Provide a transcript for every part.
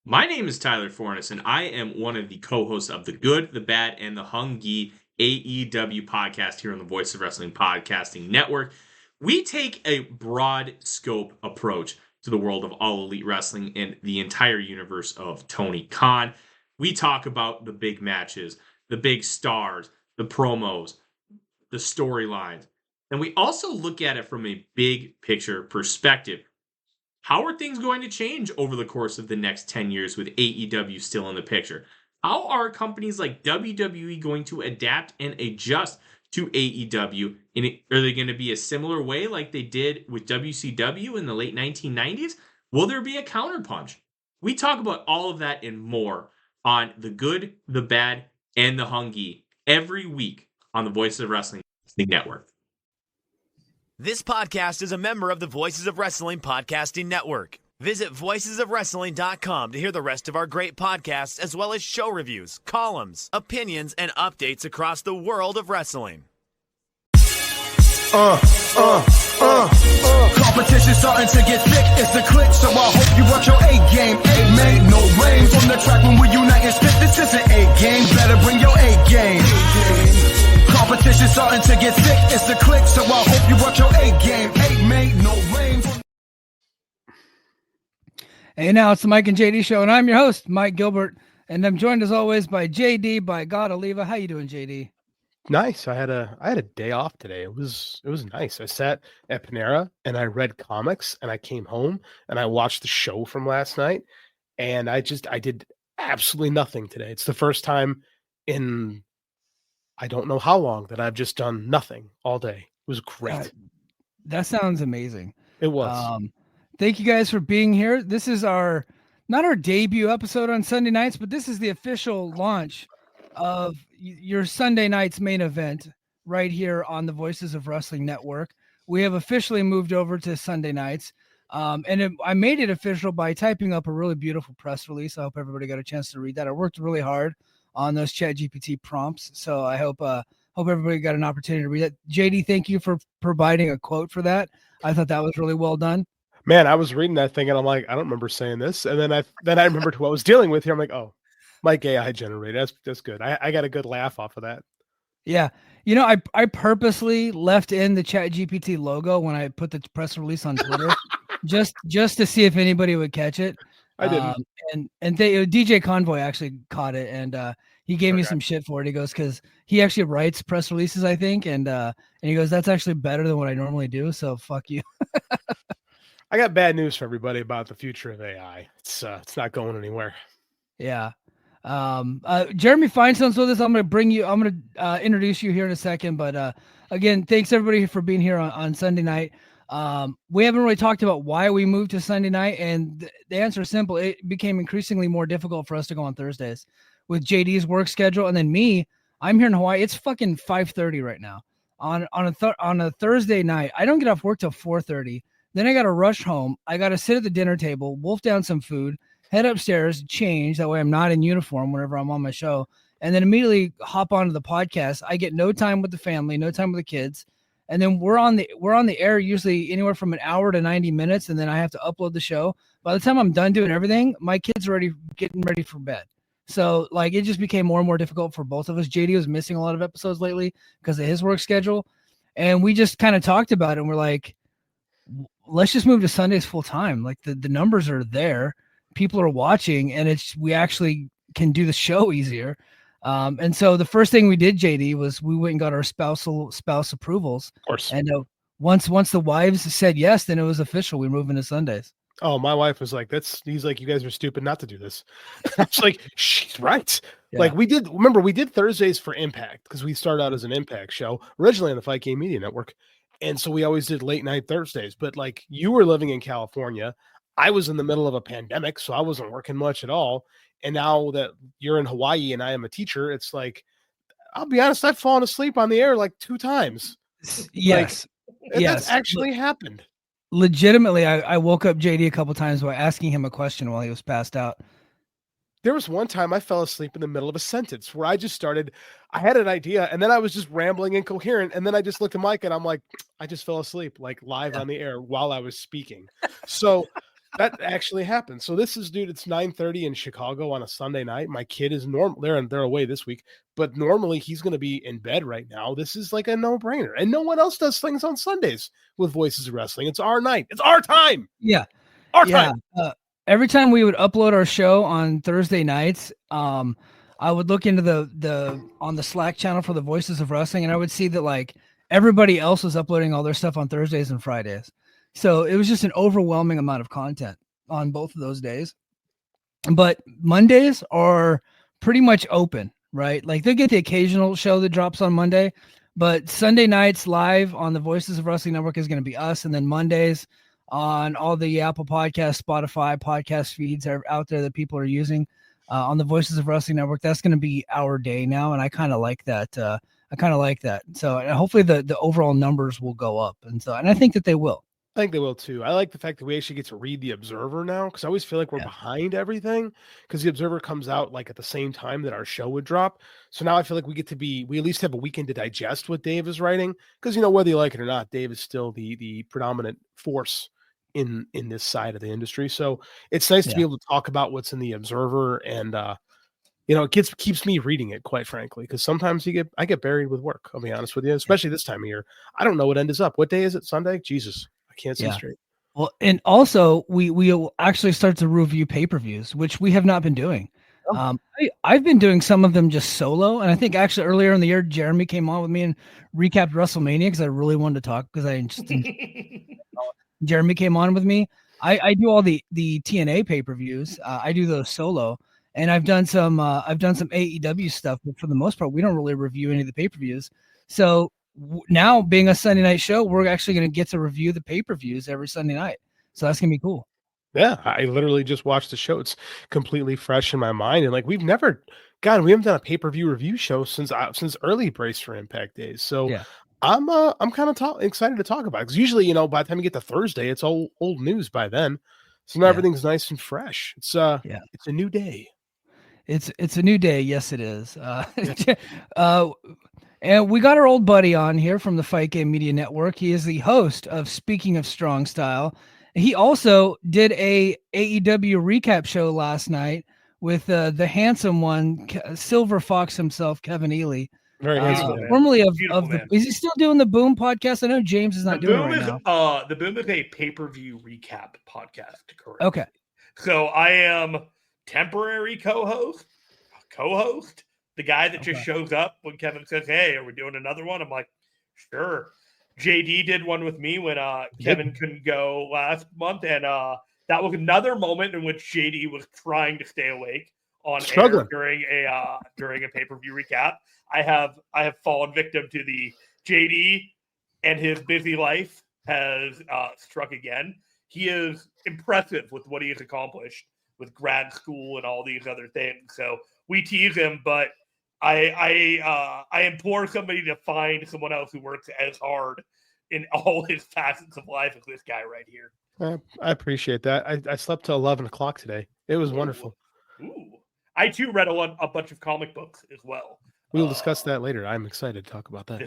My name is Tyler Fornes, and I am one of the co-hosts of the Good, the Bad, and the Hungy AEW podcast here on the Voice of Wrestling Podcasting Network. We take a broad scope approach to the world of All Elite Wrestling and the entire universe of Tony Khan. We talk about the big matches, the big stars, the promos, the storylines, and we also look at it from a big picture perspective. How are things going to change over the course of the next 10 years with AEW still in the picture? How are companies like WWE going to adapt and adjust to AEW? Are they going to be a similar way like they did with WCW in the late 1990s? Will there be a counterpunch? We talk about all of that and more on The Good, the Bad, and the Hungy every week on the Voices of Wrestling Network. This podcast is a member of the Voices of Wrestling Podcasting Network. Visit voicesofwrestling.com to hear the rest of our great podcasts, as well as show reviews, columns, opinions, and updates across the world of wrestling. Competition starting to get thick, it's the click, so I hope you watch your A game. A made no rain from the track when we unite and spit. This is an A game, better bring your A game. Competition starting to get thick, it's the click, so I hope you watch your A game. A made no rain. Hey, now it's the Mike and JD show, and I'm your host, Mike Gilbert, and I'm joined as always by JD by God Oliva. How you doing, JD? Nice. I had a day off today. It was nice. I sat at Panera and I read comics, and I came home and I watched the show from last night, and I did absolutely nothing today. It's the first time in I don't know how long that I've just done nothing all day. It was great. That sounds amazing. It was. Thank you guys for being here. This is not our debut episode on Sunday nights, but this is the official launch of your Sunday night's main event right here on the Voices of Wrestling Network. We have officially moved over to Sunday nights. I made it official by typing up a really beautiful press release. I hope everybody got a chance to read that. I worked really hard on those ChatGPT prompts, so I hope everybody got an opportunity to read it. JD, thank you for providing a quote for that. I thought that was really well done. Man, I was reading that thing and I'm like, I don't remember saying this. And then I remembered who I was dealing with here. I'm like, oh, Mike AI generated. That's good. I got a good laugh off of that. Yeah. I purposely left in the ChatGPT logo when I put the press release on Twitter just to see if anybody would catch it. I didn't. DJ Convoy actually caught it, and he gave me some shit for it. He goes, because he actually writes press releases, I think, and he goes, that's actually better than what I normally do. So fuck you. I got bad news for everybody about the future of AI. It's not going anywhere. Yeah. Jeremy Finestone. So I'm going to introduce you here in a second, but again, thanks everybody for being here on Sunday night. We haven't really talked about why we moved to Sunday night, and the answer is simple. It became increasingly more difficult for us to go on Thursdays with JD's work schedule. And then me, I'm here in Hawaii. It's fucking 5:30 right now on a Thursday night. I don't get off work till 4:30. Then I got to rush home. I got to sit at the dinner table, wolf down some food, head upstairs, change. That way I'm not in uniform whenever I'm on my show. And then immediately hop onto the podcast. I get no time with the family, no time with the kids. And then we're on the air usually anywhere from an hour to 90 minutes. And then I have to upload the show. By the time I'm done doing everything, my kids are getting ready for bed. So like it just became more and more difficult for both of us. JD was missing a lot of episodes lately because of his work schedule. And we just kind of talked about it. And we're like, let's just move to Sundays full time. Like the numbers are there. People are watching, and we actually can do the show easier. And so the first thing we did, JD, was we went and got our spouse approvals. Of course. And once the wives said yes, then it was official. We're moving to Sundays. Oh, my wife was like, he's like, you guys are stupid not to do this. I was like, she's right. Yeah. Like we did Thursdays for Impact because we started out as an Impact show originally on the Fight Game Media Network. And so we always did late night Thursdays, but like you were living in California, I was in the middle of a pandemic, so I wasn't working much at all. And now that you're in Hawaii and I am a teacher, it's like, I'll be honest, I've fallen asleep on the air like 2 times. Yes. That's actually happened. Legitimately, I woke up JD a couple times by asking him a question while he was passed out. There was one time I fell asleep in the middle of a sentence where I had an idea and then I was just rambling incoherent. And then I just looked at Mike and I'm like, I just fell asleep like live on the air while I was speaking. So That actually happened. So this is, dude, it's 9:30 in Chicago on a Sunday night. My kid is normal. They're away this week, but normally he's going to be in bed right now. This is like a no-brainer. And no one else does things on Sundays with Voices of Wrestling. It's our night. It's our time. Yeah. Our time. Every time we would upload our show on Thursday nights, I would look into on the Slack channel for the Voices of Wrestling, and I would see that like everybody else was uploading all their stuff on Thursdays and Fridays. So it was just an overwhelming amount of content on both of those days. But Mondays are pretty much open, right? Like they get the occasional show that drops on Monday, but Sunday nights live on the Voices of Wrestling Network is going to be us. And then Mondays on all the Apple Podcasts, Spotify podcast feeds are out there that people are using on the Voices of Wrestling Network. That's going to be our day now. And I kind of like that. So hopefully the overall numbers will go up. And I think that they will. I think they will too. I like the fact that we actually get to read the Observer now, because I always feel like we're behind everything because the Observer comes out like at the same time that our show would drop. So now I feel like we at least have a weekend to digest what Dave is writing, because whether you like it or not, Dave is still the predominant force in this side of the industry. So it's nice to be able to talk about what's in the Observer, and it keeps me reading it, quite frankly, because sometimes I get buried with work. I'll be honest with you, especially this time of year. I don't know what end is up. What day is it? Sunday? Jesus. Can't see straight. Well, and also we will actually start to review pay-per-views, which we have not been doing. I've been doing some of them just solo, and I think actually earlier in the year Jeremy came on with me and recapped WrestleMania because I really wanted to talk, because I just Jeremy came on with me. I do all the TNA pay-per-views. I do those solo, and I've done some AEW stuff, but for the most part we don't really review any of the pay-per-views. So now, being a Sunday night show, we're actually going to get to review the pay-per-views every Sunday night. So that's going to be cool. Yeah, I literally just watched the show. It's completely fresh in my mind. And like, we haven't done a pay-per-view review show since early Brace for Impact days. So I'm kind of excited to talk about it, because usually, by the time you get to Thursday, it's all old news by then. So now everything's nice and fresh. It's a new day. It's a new day. Yes, it is. And we got our old buddy on here from the Fight Game Media Network. He is the host of Speaking of Strong Style. He also did a AEW recap show last night with the handsome one, Silver Fox himself, Kevin Ely. Very handsome. Formerly of the. Is he still doing the Boom podcast? I know James is not doing it right now. The Boom is a pay-per-view recap podcast. Correct. Okay. So I am temporary co-host. The guy that just shows up when Kevin says, "Hey, are we doing another one?" I'm like, "Sure." JD did one with me when Kevin couldn't go last month, and that was another moment in which JD was trying to stay awake on air during a pay-per-view recap. I have fallen victim to the JD, and his busy life has struck again. He is impressive with what he has accomplished with grad school and all these other things. So we tease him, but I implore somebody to find someone else who works as hard in all his facets of life as this guy right here. I appreciate that. I slept till 11 o'clock today. It was wonderful. Ooh. I too read a bunch of comic books as well. We'll discuss that later. I'm excited to talk about that.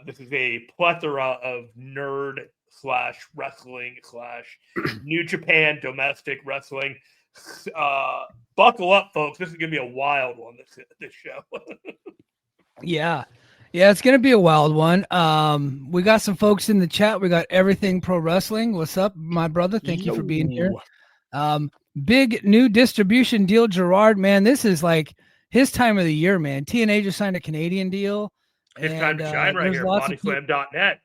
This is a plethora of nerd /wrestling / New Japan domestic wrestling. Buckle up, folks. This is gonna be a wild one. This show. Yeah, it's gonna be a wild one. We got some folks in the chat. We got Everything Pro Wrestling. What's up, my brother? Thank you for being here. Big new distribution deal, Gerard. Man, this is like his time of the year, man. TNA just signed a Canadian deal. It's time to shine right here. Bodyslam.net.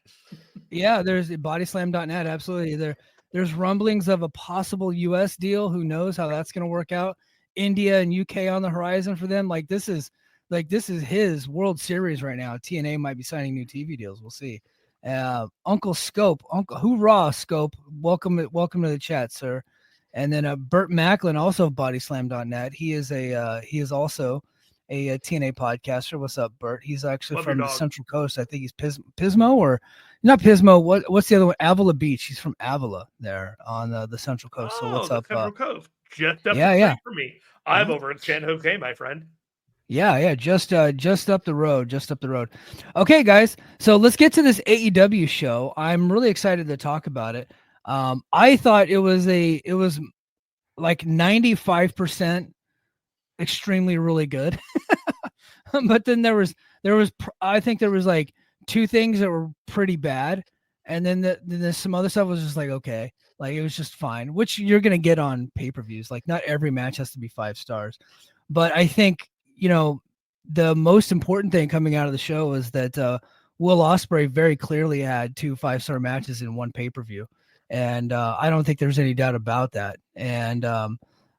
Yeah, there's bodyslam.net. Absolutely. There's rumblings of a possible US deal. Who knows how that's going to work out? India and UK on the horizon for them. This is his World Series right now. TNA might be signing new TV deals. We'll see. Uncle Scope, hoorah, Scope. Welcome to the chat, sir. And then Burt Macklin, also of bodyslam.net. He is also a TNA podcaster. What's up, Burt? He's actually from the Central Coast. I think he's Pismo, or not Pismo. What's the other one? Avila Beach. He's from Avila there on the Central Coast. So what's up? Central Coast. Just up the street for me. I'm over in San Jose, my friend. Yeah, just up the road, Okay, guys. So let's get to this AEW show. I'm really excited to talk about it. I thought it was like 95% extremely really good. But then there was I think there was like two things that were pretty bad, and then there's some other stuff was just like okay, like it was just fine, which you're gonna get on pay-per-views. Like not every match has to be 5 stars, but I think the most important thing coming out of the show was that Will Ospreay very clearly had 2 5-star matches in one pay-per-view, and I don't think there's any doubt about that. And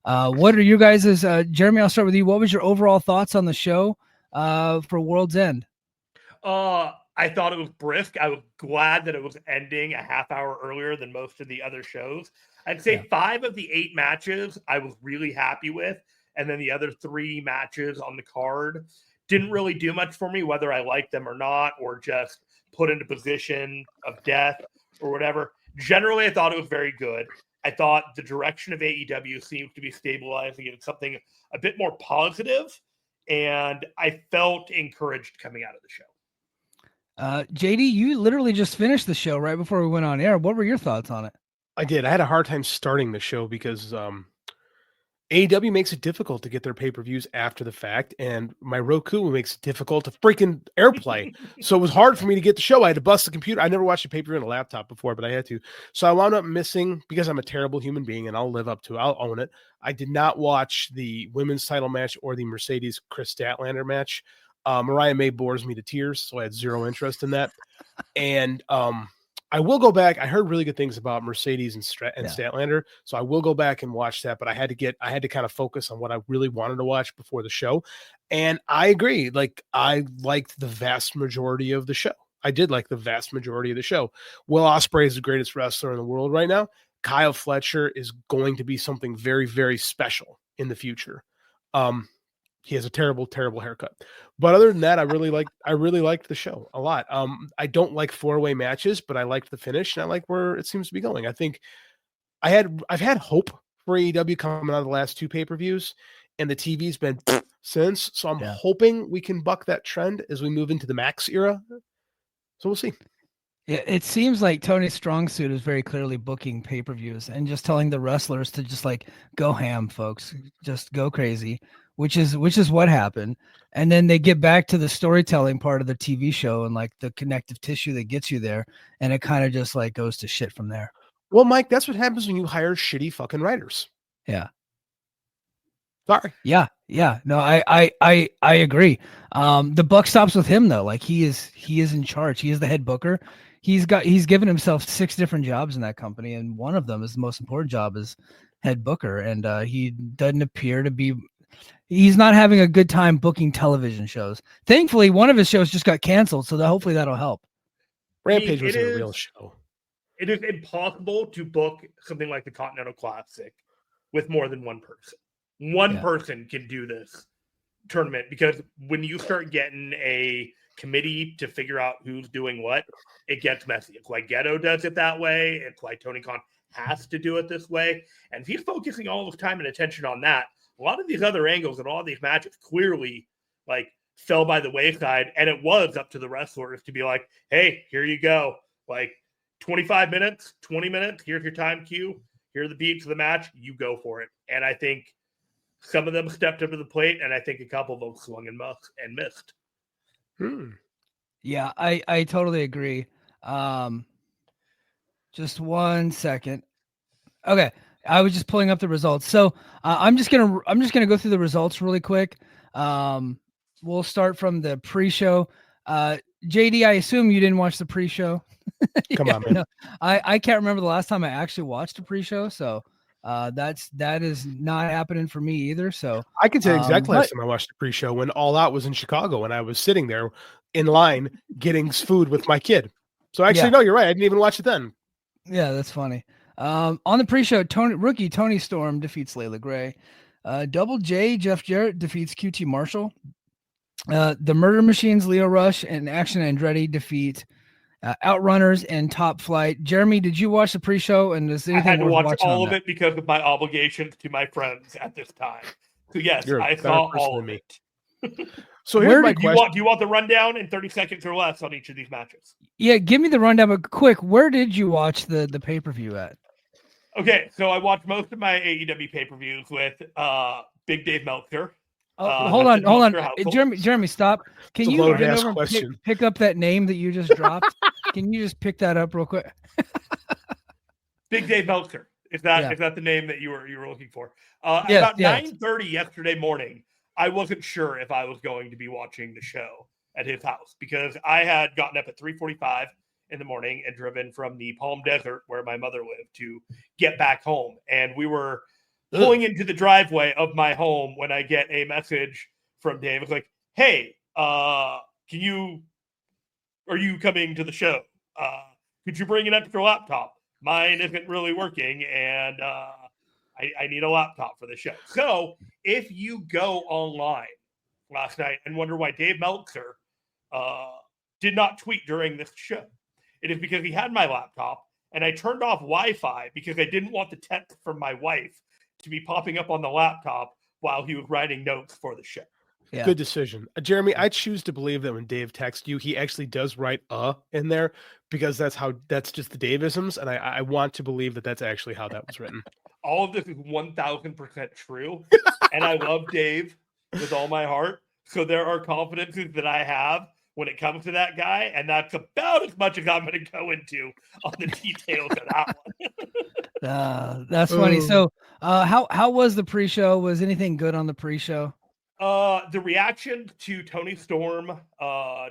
what are you guys' Jeremy? I'll start with you. What was your overall thoughts on the show for World's End? I thought it was brisk. I was glad that it was ending a half hour earlier than most of the other shows. I'd say 5 of the 8 matches I was really happy with. And then the other 3 matches on the card didn't really do much for me, whether I liked them or not, or just put into position of death or whatever. Generally, I thought it was very good. I thought the direction of AEW seems to be stabilizing into something a bit more positive, and I felt encouraged coming out of the show. JD, you literally just finished the show right before we went on air. What were your thoughts on it? I did. I had a hard time starting the show because AEW makes it difficult to get their pay-per-views after the fact, and my Roku makes it difficult to freaking AirPlay. So it was hard for me to get the show. I had to bust the computer. I never watched a pay-per-view on a laptop before, but I had to. So I wound up missing, because I'm a terrible human being, and I'll live up to it. I'll own it. I did not watch the women's title match or the Mercedes Chris Statlander match. Mariah May bores me to tears, so I had zero interest in that. And I will go back. I heard really good things about Mercedes and Statlander, so I will go back and watch that. But I had to kind of focus on what I really wanted to watch before the show. And I agree. Like, I liked the vast majority of the show. I did like the vast majority of the show. Will Ospreay is the greatest wrestler in the world right now. Kyle Fletcher is going to be something very, very special in the future. He has a terrible, terrible haircut. But other than that, I really liked the show a lot. I don't like 4-way matches, but I liked the finish, and I like where it seems to be going. I think I've had hope for AEW coming out of the last 2 pay-per-views, and the TV's been since. So I'm hoping we can buck that trend as we move into the Max era. So we'll see. Yeah, it seems like Tony's strong suit is very clearly booking pay-per-views and just telling the wrestlers to just like go ham, folks, just go crazy. Which is what happened. And then they get back to the storytelling part of the TV show and like the connective tissue that gets you there. And it kind of just like goes to shit from there. Well, Mike, that's what happens when you hire shitty fucking writers. Yeah. Sorry. Yeah. No, I agree. The buck stops with him though. Like he is in charge. He is the head booker. He's given himself 6 different jobs in that company. And one of them is the most important job is head booker. And he doesn't appear to be, he's not having a good time booking television shows. Thankfully, one of his shows just got canceled, so hopefully that'll help. Rampage was a real show. It is impossible to book something like the Continental Classic with more than one person. One person can do this tournament, because when you start getting a committee to figure out who's doing what, it gets messy. It's why Ghetto does it that way. It's why Tony Khan has to do it this way. And if he's focusing all his time and attention on that, a lot of these other angles and all these matches clearly like fell by the wayside, and it was up to the wrestlers to be like, hey, here you go. Like 25 minutes, 20 minutes, here's your time cue. Here are the beats of the match. You go for it. And I think some of them stepped up to the plate, and I think a couple of them swung and missed. Yeah, I totally agree. Just 1 second. Okay. I was just pulling up the results. So I'm just gonna go through the results really quick. We'll start from the pre-show. JD, I assume you didn't watch the pre-show. Come on, man. No, I can't remember the last time I actually watched a pre-show. So that is not happening for me either. So I can tell you exactly last time I watched the pre-show, when All Out was in Chicago, and I was sitting there in line getting food with my kid. So actually, no, you're right. I didn't even watch it then. Yeah, that's funny. On the pre-show, rookie Tony Storm defeats Layla Gray. Double J, Jeff Jarrett defeats QT Marshall. The Murder Machines, Leo Rush and Action Andretti defeat Outrunners and Top Flight. Jeremy, did you watch the pre-show? And is anything I had to watch all of it because of my obligations to my friends at this time. So yes, I saw all of it. So here's my question. Do you want the rundown in 30 seconds or less on each of these matches? Yeah, give me the rundown, but quick, where did you watch the pay-per-view at? Okay, so I watched most of my AEW pay-per-views with Big Dave Meltzer. Hold on. Jeremy, stop. Can It's a you loaded bend ass over and question. pick up that name that you just dropped? Can you just pick that up real quick? Big Dave Meltzer. Is that the name that you were looking for? About 9:30 yesterday morning, I wasn't sure if I was going to be watching the show at his house because I had gotten up at 3:45 in the morning and driven from the Palm Desert where my mother lived to get back home. And we were pulling into the driveway of my home when I get a message from Dave. It's like, hey, are you coming to the show? Could you bring an extra laptop? Mine isn't really working, and I need a laptop for the show. So if you go online last night and wonder why Dave Meltzer did not tweet during this show, it is because he had my laptop, and I turned off Wi-Fi because I didn't want the text from my wife to be popping up on the laptop while he was writing notes for the show. Yeah. Good decision. Jeremy, I choose to believe that when Dave texts you, he actually does write in there because that's just the Davisms. And I want to believe that that's actually how that was written. All of this is 1000% true. And I love Dave with all my heart. So there are confidences that I have when it comes to that guy. And that's about as much as I'm going to go into on the details of that one. That's funny. So how was the pre-show? Was anything good on the pre-show? The reaction to Tony Storm,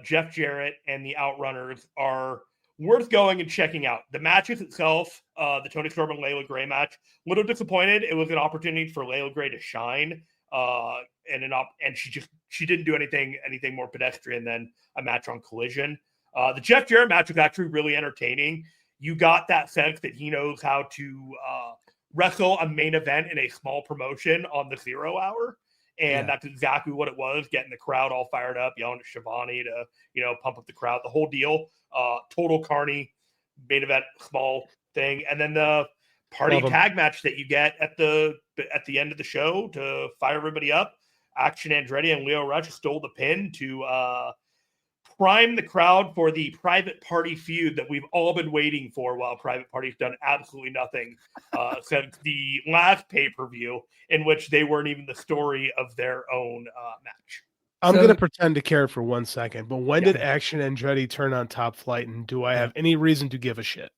Jeff Jarrett, and the Outrunners are worth going and checking out. The matches itself, the Tony Storm and Layla Gray match, a little disappointed. It was an opportunity for Layla Gray to shine, and she didn't do anything more pedestrian than a match on Collision. The Jeff Jarrett match was actually really entertaining. You got that sense that he knows how to wrestle a main event in a small promotion on the 0 hour. And that's exactly what it was, getting the crowd all fired up, yelling at Shivani to, pump up the crowd, the whole deal. Total Carney, main event, small thing. And then the party tag match that you get at the end of the show to fire everybody up. Action Andretti and Leo Rush stole the pin to prime the crowd for the private party feud that we've all been waiting for while Private Party's done absolutely nothing since the last pay-per-view in which they weren't even the story of their own match. I'm going to pretend to care for 1 second, but when did Action Andretti turn on Top Flight, and do I have any reason to give a shit?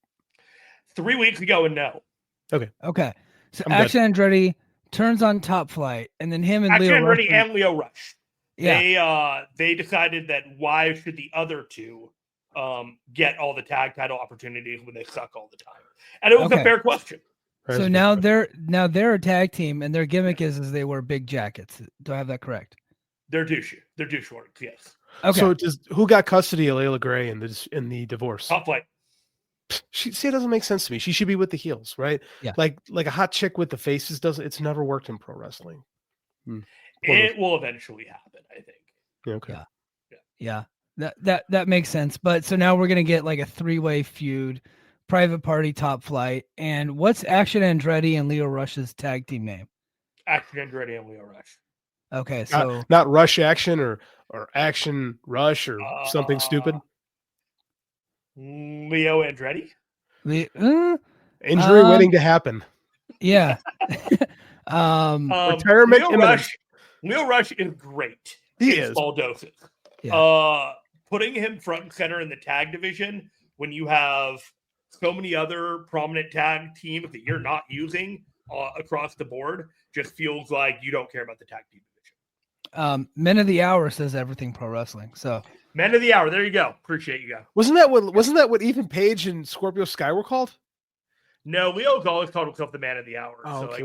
3 weeks ago, and no. Okay. So Action Andretti turns on Top Flight, and then him and Action Leo Andretti Rush and Leo Rush. Yeah. They decided that why should the other two get all the tag title opportunities when they suck all the time? And it was a fair question. So now they're a tag team, and their gimmick is they wear big jackets. Do I have that correct? They're douche shorts, yes. Okay. So who got custody of Layla Gray in the divorce? Top Flight. It doesn't make sense to me. She should be with the heels, right? Yeah. Like a hot chick with the faces it's never worked in pro wrestling. It will eventually happen, I think. Okay. Yeah. That makes sense. But so now we're gonna get like a 3-way feud, Private Party, Top Flight, and what's Action Andretti and Leo Rush's tag team name? Action Andretti and Leo Rush. Okay, so not Rush Action or Action Rush or something stupid. Leo Andretti. Injury waiting to happen. Yeah. Retirement. Leo Rush is great. He is. Small doses. Yeah. Putting him front and center in the tag division when you have so many other prominent tag teams that you're not using across the board just feels like you don't care about the tag team division. Men of the Hour says Everything Pro Wrestling. So Men of the Hour. There you go. Appreciate you guys. Wasn't that what Ethan Page and Scorpio Sky were called? No, Leo's always called himself the Man of the Hour. Oh, so okay.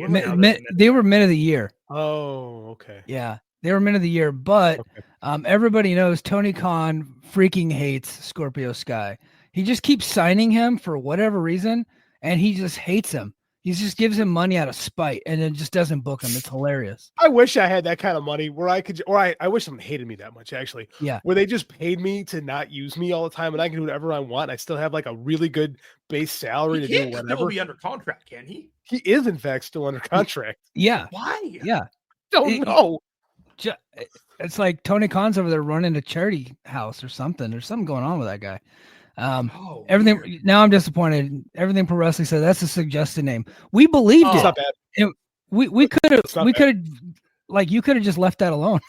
They were Men of the Year. Oh, okay. Yeah, they were Men of the Year, but everybody knows Tony Khan freaking hates Scorpio Sky. He just keeps signing him for whatever reason, and he just hates him. He just gives him money out of spite, and then just doesn't book him. It's hilarious. I wish I had that kind of money where I could, or I wish someone hated me that much, actually. Yeah. Where they just paid me to not use me all the time, and I can do whatever I want. I still have like a really good base salary to do whatever. Still be under contract, can he? He is, in fact, still under contract. Yeah. Why? Yeah. Don't know. It's like Tony Khan's over there running a charity house or something. There's something going on with that guy. Everything. Weird. Now I'm disappointed. Everything Pro Wrestling said that's a suggested name. We believed It's it. not bad. We could have like you could have just left that alone.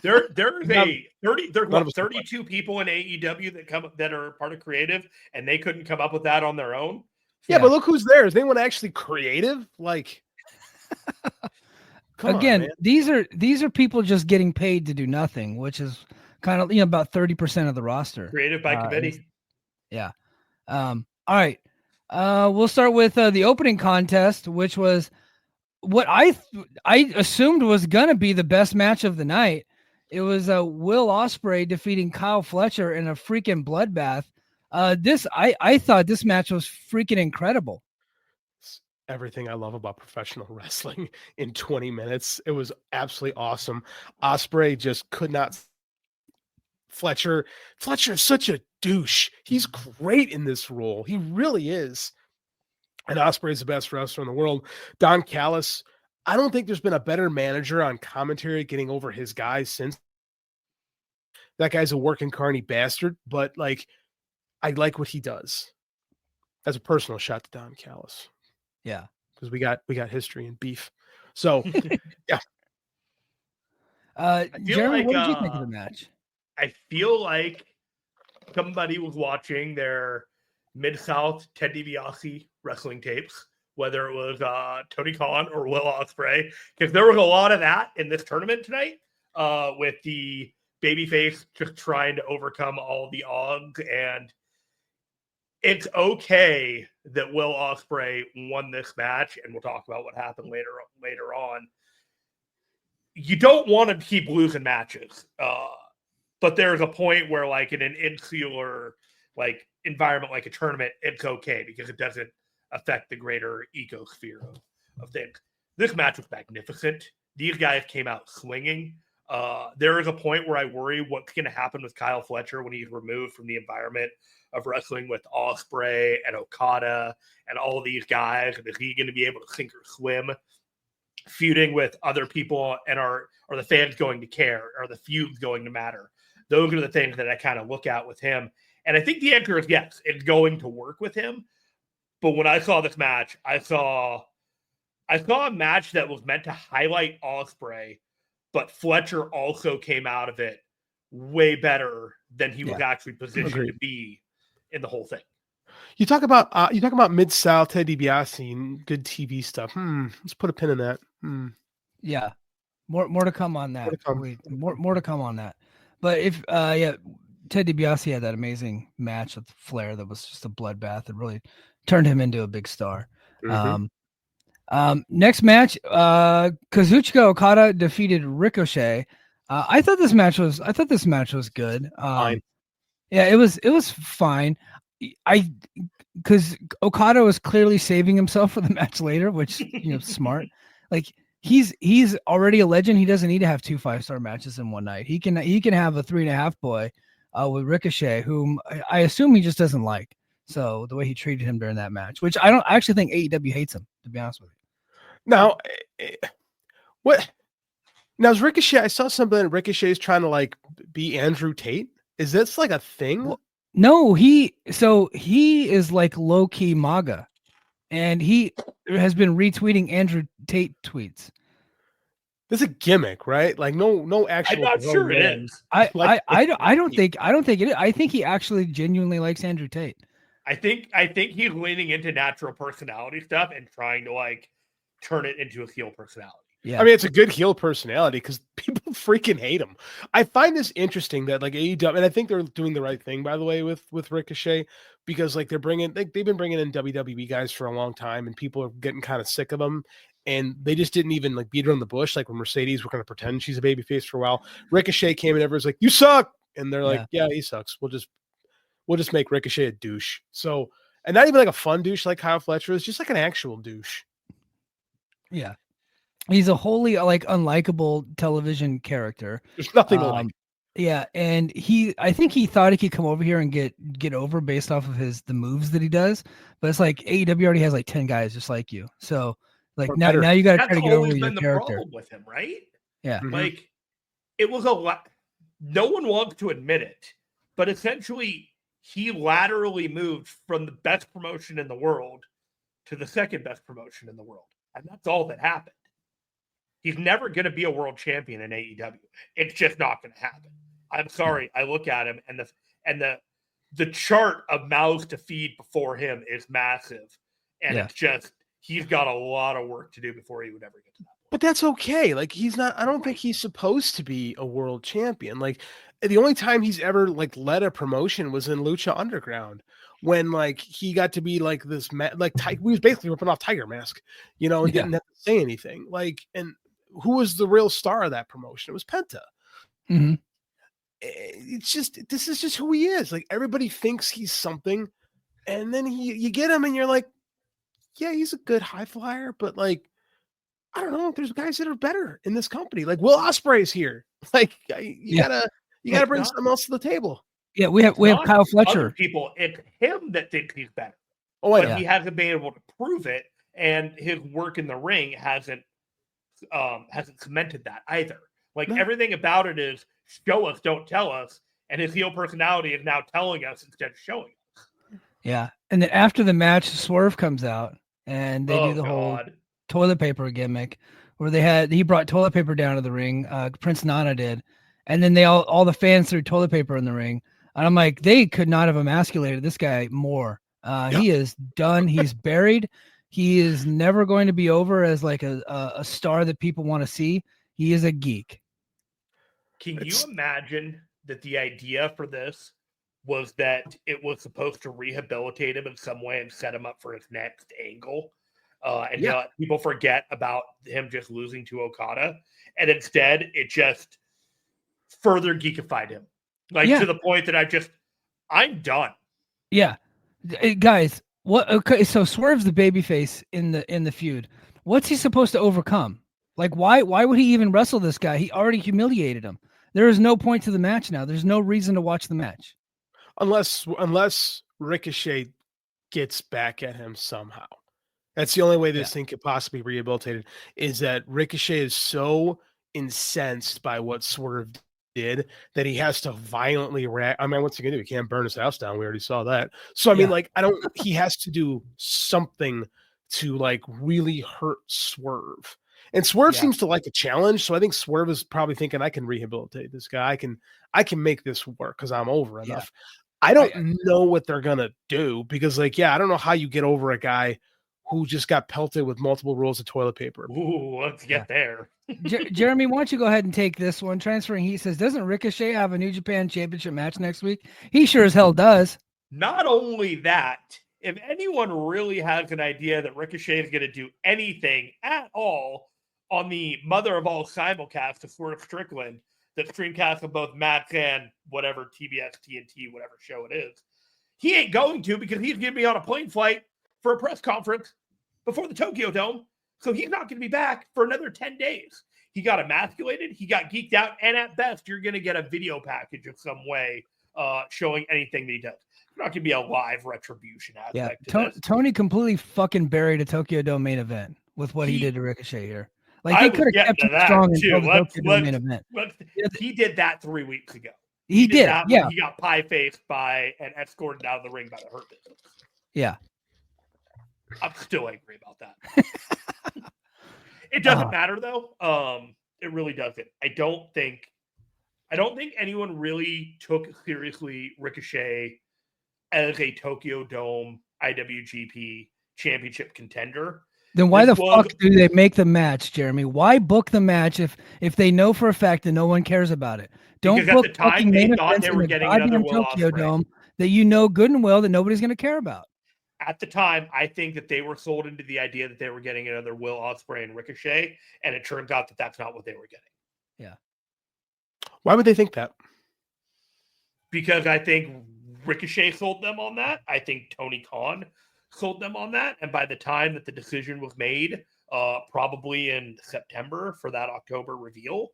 There's None- 32 people in AEW that are part of creative, and they couldn't come up with that on their own. Yeah, but look who's there. Is anyone actually creative? Like, come again, on, man. these are people just getting paid to do nothing, which is kind of about 30% of the roster. Creative by committee. Yeah. All right. We'll start with the opening contest, which was what I assumed was gonna be the best match of the night. It was Will Ospreay defeating Kyle Fletcher in a freaking bloodbath. I thought this match was freaking incredible. Everything I love about professional wrestling in 20 minutes. It was absolutely awesome. Ospreay just could not. Fletcher is such a douche. He's great in this role. He really is. And Ospreay is the best wrestler in the world. Don Callis, I don't think there's been a better manager on commentary getting over his guys since. That guy's a working carny bastard, but like, I like what he does. As a personal shot to Don Callis. Yeah. Because we got history and beef. So yeah. Jeremy, what did you think of the match? I feel like somebody was watching their Mid-South Ted DiBiase wrestling tapes, whether it was Tony Khan or Will Ospreay, because there was a lot of that in this tournament tonight with the babyface just trying to overcome all the odds. And it's okay that Will Ospreay won this match, and we'll talk about what happened later on. You don't want to keep losing matches. But there's a point where, like, in an insular like environment like a tournament, it's okay because it doesn't affect the greater ecosphere of things. This match was magnificent. These guys came out swinging. There is a point where I worry what's going to happen with Kyle Fletcher when he's removed from the environment of wrestling with Ospreay and Okada and all of these guys. And is he going to be able to sink or swim? Feuding with other people, and are the fans going to care? Are the feuds going to matter? Those are the things that I kind of look at with him. And I think the answer is yes, it's going to work with him. But when I saw this match, I saw a match that was meant to highlight Ospreay, but Fletcher also came out of it way better than he was actually positioned to be in the whole thing. You talk about Mid-South Ted DiBiase and good TV stuff. Let's put a pin in that. Yeah, more to come on that. More to come on that. But if Ted DiBiase had that amazing match with Flair that was just a bloodbath. It really turned him into a big star. Mm-hmm. Next match, Kazuchika Okada defeated Ricochet. I thought this match was good. Fine. Yeah, it was fine. Because Okada was clearly saving himself for the match later, which smart. Like he's already a legend. He doesn't need to have 2 5-star matches in one night. He can have a 3.5 boy with Ricochet, whom I assume he just doesn't like. So the way he treated him during that match, which I actually think AEW hates him, to be honest with you. Now, what? Now is Ricochet? I saw something that Ricochet is trying to like be Andrew Tate. Is this like a thing? Well, no, he is like low key MAGA, and he has been retweeting Andrew Tate tweets. This is a gimmick, right? Like no actual. I'm not sure it is. I don't think it is. I think he actually genuinely likes Andrew Tate. I think he's leaning into natural personality stuff and trying to like turn it into a heel personality. Yeah. I mean, it's a good heel personality because people freaking hate him. I find this interesting that like AEW, and I think they're doing the right thing, by the way, with Ricochet, because like they've been bringing in WWE guys for a long time, and people are getting kind of sick of them, and they just didn't even like beat around the bush. Like when Mercedes were going to pretend she's a babyface for a while, Ricochet came and everyone's like, "You suck," and they're like, "Yeah, he sucks. We'll just make Ricochet a douche." So, and not even like a fun douche like Kyle Fletcher is, just like an actual douche. Yeah. He's a wholly like unlikable television character. There's nothing to like. Yeah, and I think he thought he could come over here and get over based off of the moves that he does, but it's like AEW already has like 10 guys just like you. So like now you got to try to get over your character. Problem with him, right? Yeah, like it was a lot. No one wants to admit it, but essentially he laterally moved from the best promotion in the world to the second best promotion in the world. And that's all that happened. He's never going to be a world champion in AEW. It's just not going to happen. I'm sorry. I look at him and the chart of mouths to feed before him is massive. And it's just, he's got a lot of work to do before he would ever get to that. But that's okay. Like, he's not, I don't think he's supposed to be a world champion. Like, the only time he's ever like led a promotion was in Lucha Underground, when like he got to be like this, he was basically ripping off Tiger Mask, you know, and didn't have to say anything. Like, and who was the real star of that promotion? It was Penta. Mm-hmm. It's just, this is just who he is. Like, everybody thinks he's something, and then you get him and you're like, yeah, he's a good high flyer, but like, I don't know, there's guys that are better in this company. Like, Will Ospreay's here. Like, you gotta bring something else to the table. Yeah, we have Kyle Fletcher. People, it's him that thinks he's better. Oh, but he hasn't been able to prove it, and his work in the ring hasn't cemented that either. Like, everything about it is show us, don't tell us, and his heel personality is now telling us instead of showing us. Yeah, and then after the match, Swerve comes out and they do the whole toilet paper gimmick, where he brought toilet paper down to the ring. Prince Nana did, and then all the fans threw toilet paper in the ring. And I'm like, they could not have emasculated this guy more. He is done. He's buried. He is never going to be over as like a star that people want to see. He is a geek. Can you imagine that the idea for this was that it was supposed to rehabilitate him in some way and set him up for his next angle? People forget about him just losing to Okada. And instead, it just further geekified him. To the point that I'm done. Yeah. Guys, what? Okay, so Swerve's the babyface in the feud. What's he supposed to overcome? Like, why would he even wrestle this guy? He already humiliated him. There is no point to the match now. There's no reason to watch the match. Unless Ricochet gets back at him somehow. That's the only way this thing could possibly be rehabilitated, is that Ricochet is so incensed by what Swerve did that he has to violently react. I mean, what's he gonna do? He can't burn his house down. We already saw that. So I mean, he has to do something to like really hurt Swerve. And Swerve seems to like a challenge. So I think Swerve is probably thinking, I can rehabilitate this guy. I can make this work because I'm over enough. I don't know what they're gonna do, because I don't know how you get over a guy who just got pelted with multiple rolls of toilet paper. Ooh, let's get there. Jeremy, why don't you go ahead and take this one? Transferring Heat says, doesn't Ricochet have a New Japan Championship match next week? He sure as hell does. Not only that, if anyone really has an idea that Ricochet is going to do anything at all on the mother of all simulcasts of Swerve Strickland, that streamcasts of both Max and whatever TBS, TNT, whatever show it is, he ain't going to, because he's going to be on a plane flight for a press conference before the Tokyo Dome. So he's not going to be back for another 10 days. He got emasculated. He got geeked out. And at best, you're going to get a video package of some way showing anything that he does. It's not going to be a live retribution aspect. Tony completely fucking buried a Tokyo Dome main event with what he did to Ricochet here. Like, he could have kept it strong until the Tokyo Dome main event. He did that 3 weeks ago. He did. He got pie-faced and escorted out of the ring by the Hurt Business. Yeah. I'm still angry about that. It doesn't matter though. It really doesn't. I don't think anyone really took seriously Ricochet as a Tokyo Dome IWGP championship contender. Then why fuck do they make the match, Jeremy? Why book the match if they know for a fact that no one cares about it? Don't book fucking main events in the goddamn Tokyo Dome that you know good and well that nobody's going to care about. At the time, I think that they were sold into the idea that they were getting another Will Ospreay and Ricochet, and it turns out that that's not what they were getting. Yeah. Why would they think that? Because I think Ricochet sold them on that. I think Tony Khan sold them on that. And by the time that the decision was made, probably in September for that October reveal,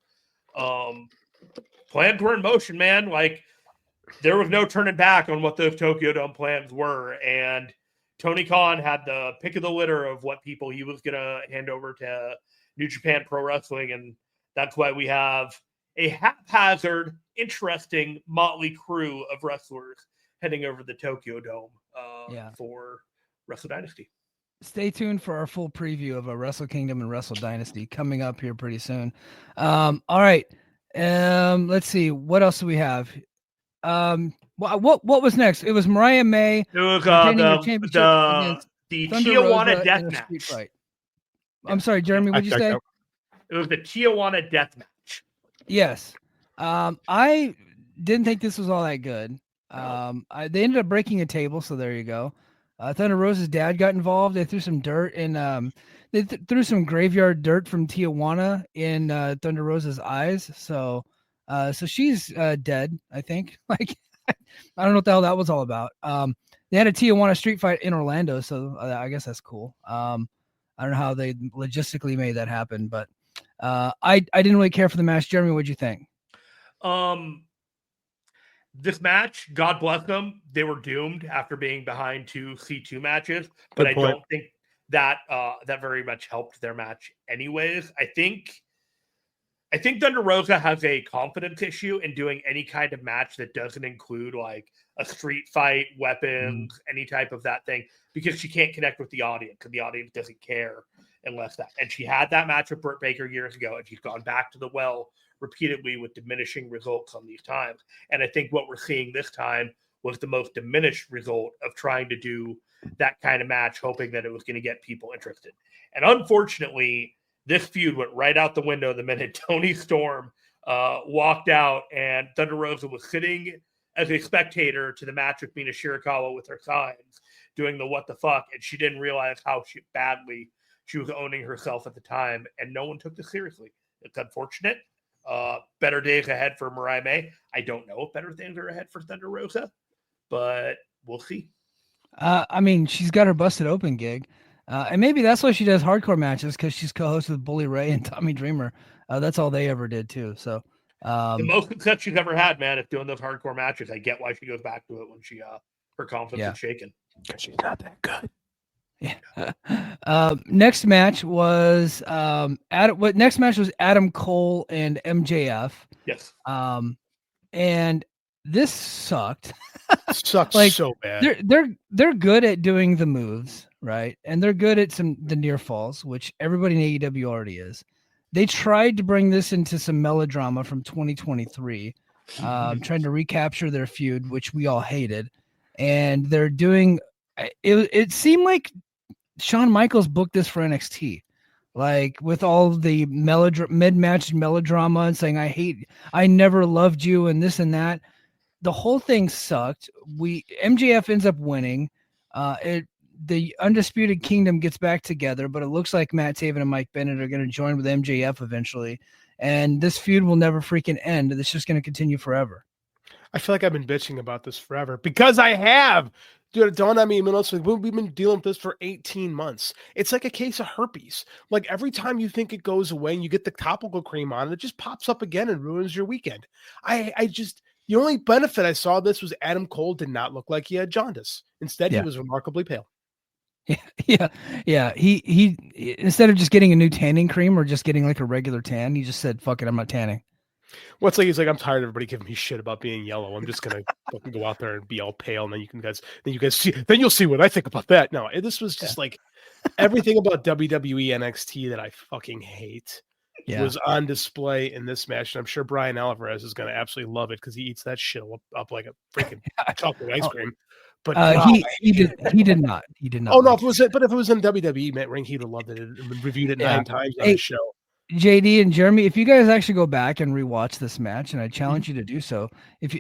plans were in motion, man. Like, there was no turning back on what those Tokyo Dome plans were. And Tony Khan had the pick of the litter of what people he was going to hand over to New Japan Pro Wrestling. And that's why we have a haphazard, interesting motley crew of wrestlers heading over the Tokyo Dome for Wrestle Dynasty. Stay tuned for our full preview of a Wrestle Kingdom and Wrestle Dynasty coming up here pretty soon. All right. Let's see. What else do we have? What was next? It was Mariah May. It was the Thunder Tijuana Rosa Death in a Match. street fight. I'm sorry, Jeremy. What'd you say? It was the Tijuana Death Match. Yes. I didn't think this was all that good. They ended up breaking a table, so there you go. Thunder Rosa's dad got involved. They threw some dirt and they threw some graveyard dirt from Tijuana in Thunder Rosa's eyes. So she's dead, I think. Like, I don't know what the hell that was all about. They had a Tijuana street fight in Orlando, so I guess that's cool. I don't know how they logistically made that happen, but I didn't really care for the match. Jeremy, what'd you think? This match, God bless them, they were doomed after being behind 2 C2 matches, but I don't think that that very much helped their match anyways. I think Thunder Rosa has a confidence issue in doing any kind of match that doesn't include like a street fight, weapons, any type of that thing, because she can't connect with the audience and the audience doesn't care unless that. And she had that match with Britt Baker years ago, and she's gone back to the well repeatedly with diminishing results on these times. And I think what we're seeing this time was the most diminished result of trying to do that kind of match, hoping that it was going to get people interested. And unfortunately, this feud went right out the window the minute Toni Storm walked out, and Thunder Rosa was sitting as a spectator to the match with Mina Shirakawa with her signs, doing the what the fuck, and she didn't realize how badly she was owning herself at the time, and no one took this seriously. It's unfortunate. Better days ahead for Mariah May. I don't know if better things are ahead for Thunder Rosa, but we'll see. I mean, she's got her busted open gig. And maybe that's why she does hardcore matches, because she's co-host with Bully Ray and Tommy Dreamer. That's all they ever did too. So the most success she's ever had, man, is doing those hardcore matches. I get why she goes back to it when she her confidence is shaken. Because she's not that good. Yeah. Next match was next match was Adam Cole and MJF. Yes. And this sucked. Sucks like, so bad. They're good at doing the moves, right? And they're good at the near falls, which everybody in AEW already is. They tried to bring this into some melodrama from 2023, trying to recapture their feud, which we all hated. And they're doing it seemed like Shawn Michaels booked this for NXT, like with all the mid-match melodrama and saying, I never loved you and this and that. The whole thing sucked. MJF ends up winning. The Undisputed Kingdom gets back together, but it looks like Matt Taven and Mike Bennett are going to join with MJF eventually. And this feud will never freaking end. It's just going to continue forever. I feel like I've been bitching about this forever because I have. Dude, it dawned on me, we've been dealing with this for 18 months. It's like a case of herpes. Like every time you think it goes away and you get the topical cream on it just pops up again and ruins your weekend. The only benefit I saw of this was Adam Cole did not look like he had jaundice. Instead, he was remarkably pale. Yeah. He instead of just getting a new tanning cream or just getting like a regular tan, he just said, fuck it, I'm not tanning. Well, it's like he's like, I'm tired of everybody giving me shit about being yellow. I'm just gonna fucking go out there and be all pale, and then you guys see, then you'll see what I think about that. No, this was just like everything about WWE NXT that I fucking hate was on display in this match, and I'm sure Brian Alvarez is gonna absolutely love it because he eats that shit up like a freaking chocolate ice cream. But he did not. Oh no, if it was in WWE Matt Ring, he'd have loved it and reviewed it 9 times on the show. JD and Jeremy, if you guys actually go back and rewatch this match, and I challenge you to do so, if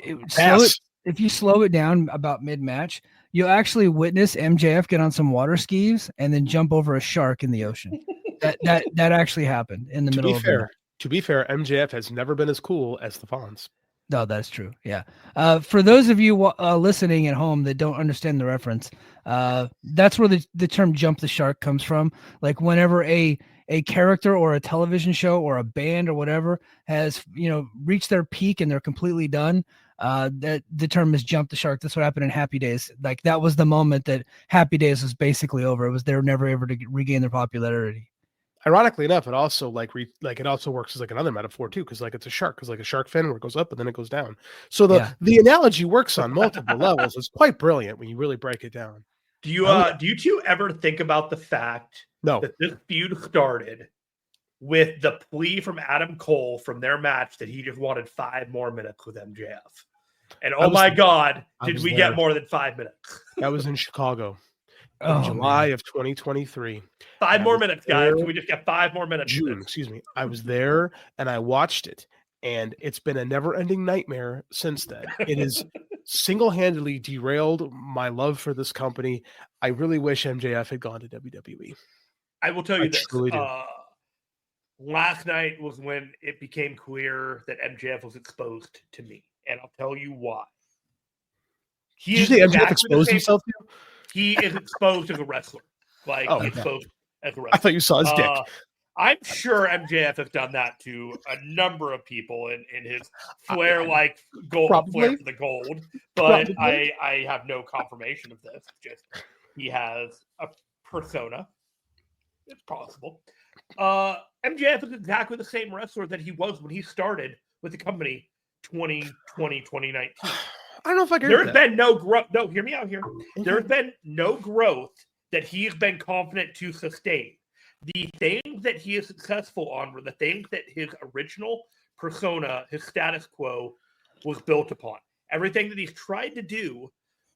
you slow it down about mid-match, you'll actually witness MJF get on some water skis and then jump over a shark in the ocean. that actually happened in the middle of the match. To be fair, MJF has never been as cool as the Fonz. No, that's true. Yeah. For those of you listening at home that don't understand the reference, that's where the term "jump the shark" comes from. Like whenever a character or a television show or a band or whatever has reached their peak and they're completely done, that the term is "jump the shark." That's what happened in Happy Days. Like that was the moment that Happy Days was basically over. It was they were never able to regain their popularity. ironically enough, it also it also works as like another metaphor too, because like it's a shark, because like a shark fin where it goes up and then it goes down. So the analogy works on multiple levels. It's quite brilliant when you really break it down. Do you two ever think about the fact that this feud started with the plea from Adam Cole from their match that he just wanted 5 more minutes with MJF? And oh my God, did we get more than 5 minutes? That was in Chicago in July of 2023. 5 more minutes, guys. Can we just get 5 more minutes? June, excuse me. I was there and I watched it, and it's been a never-ending nightmare since then. It is single-handedly derailed my love for this company. I really wish MJF had gone to WWE. I will tell you this. Last night was when it became clear that MJF was exposed to me, and I'll tell you why. Did you say MJF exposed himself to you? He is exposed as a wrestler. Exposed as a wrestler. I thought you saw his dick. I'm sure MJF has done that to a number of people in his flair-like gold flair for the gold, but I have no confirmation of this. Just he has a persona. It's possible. MJF is exactly the same wrestler that he was when he started with the company 2019. I don't know if I agree. There's been no growth. No, hear me out here. There's been no growth that he's been confident to sustain. The things that he is successful on were the things that his original persona, his status quo, was built upon. Everything that he's tried to do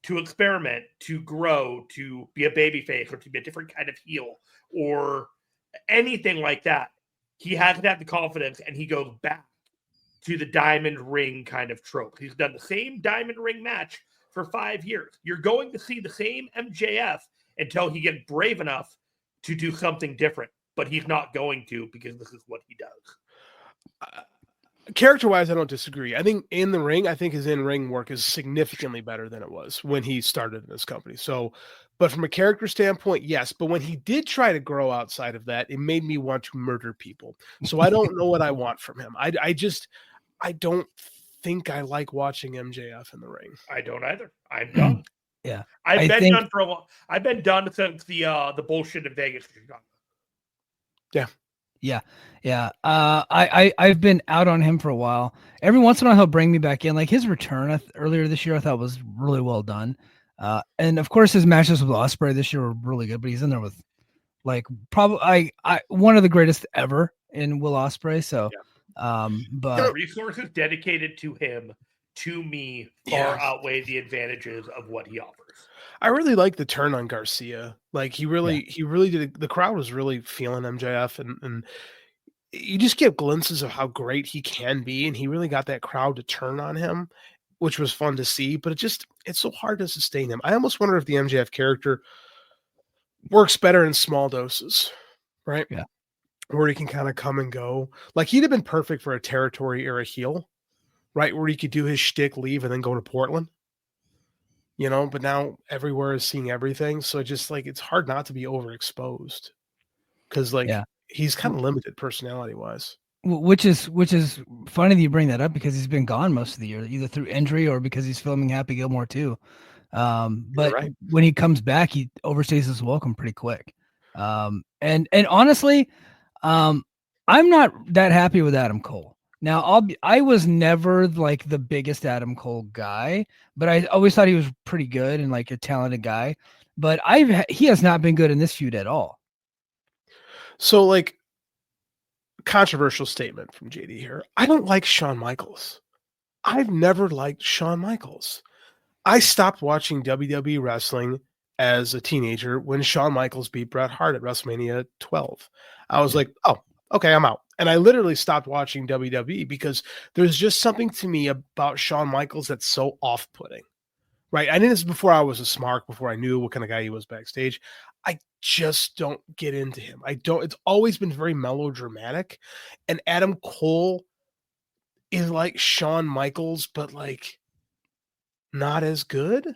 to experiment, to grow, to be a babyface, or to be a different kind of heel, or anything like that, he hasn't had the confidence, and he goes back to the diamond ring kind of trope. He's done the same diamond ring match for 5 years. You're going to see the same MJF until he gets brave enough to do something different, but he's not going to, because this is what he does. Character-wise, I don't disagree. I think in the ring, I think his in-ring work is significantly better than it was when he started in this company. So, but from a character standpoint, yes. But when he did try to grow outside of that, it made me want to murder people. So I don't know what I want from him. I don't think I like watching MJF in the ring. I don't either. I'm done. Yeah, I've been done for a while. I've been done since the bullshit in Vegas. Yeah. I've been out on him for a while. Every once in a while, he'll bring me back in. Like his return earlier this year, I thought was really well done. And of course, his matches with Ospreay this year were really good. But he's in there with probably one of the greatest ever in Will Ospreay. So, but the resources dedicated to him, to me, far outweigh the advantages of what he offers. I really like the turn on Garcia. Like he really did. The crowd was really feeling MJF, and you just get glimpses of how great he can be. And he really got that crowd to turn on him, which was fun to see, but it's so hard to sustain him. I almost wonder if the MJF character works better in small doses, right? Yeah. Where he can kind of come and go. Like he'd have been perfect for a territory era heel, right? Where he could do his shtick, leave, and then go to Portland. But now everywhere is seeing everything. So just it's hard not to be overexposed because he's kind of limited personality wise. Which is funny that you bring that up because he's been gone most of the year, either through injury or because he's filming Happy Gilmore too. But when he comes back, he overstays his welcome pretty quick. And honestly, I'm not that happy with Adam Cole. Now I was never the biggest Adam Cole guy, but I always thought he was pretty good and a talented guy. But he has not been good in this feud at all. So controversial statement from JD here. I don't like Shawn Michaels. I've never liked Shawn Michaels. I stopped watching WWE wrestling as a teenager when Shawn Michaels beat Bret Hart at WrestleMania 12. I was like, oh, okay, I'm out. And I literally stopped watching WWE because there's just something to me about Shawn Michaels that's so off-putting, right? I knew this before I was a smart, before I knew what kind of guy he was backstage. I just don't get into him. It's always been very melodramatic. And Adam Cole is like Shawn Michaels, but not as good,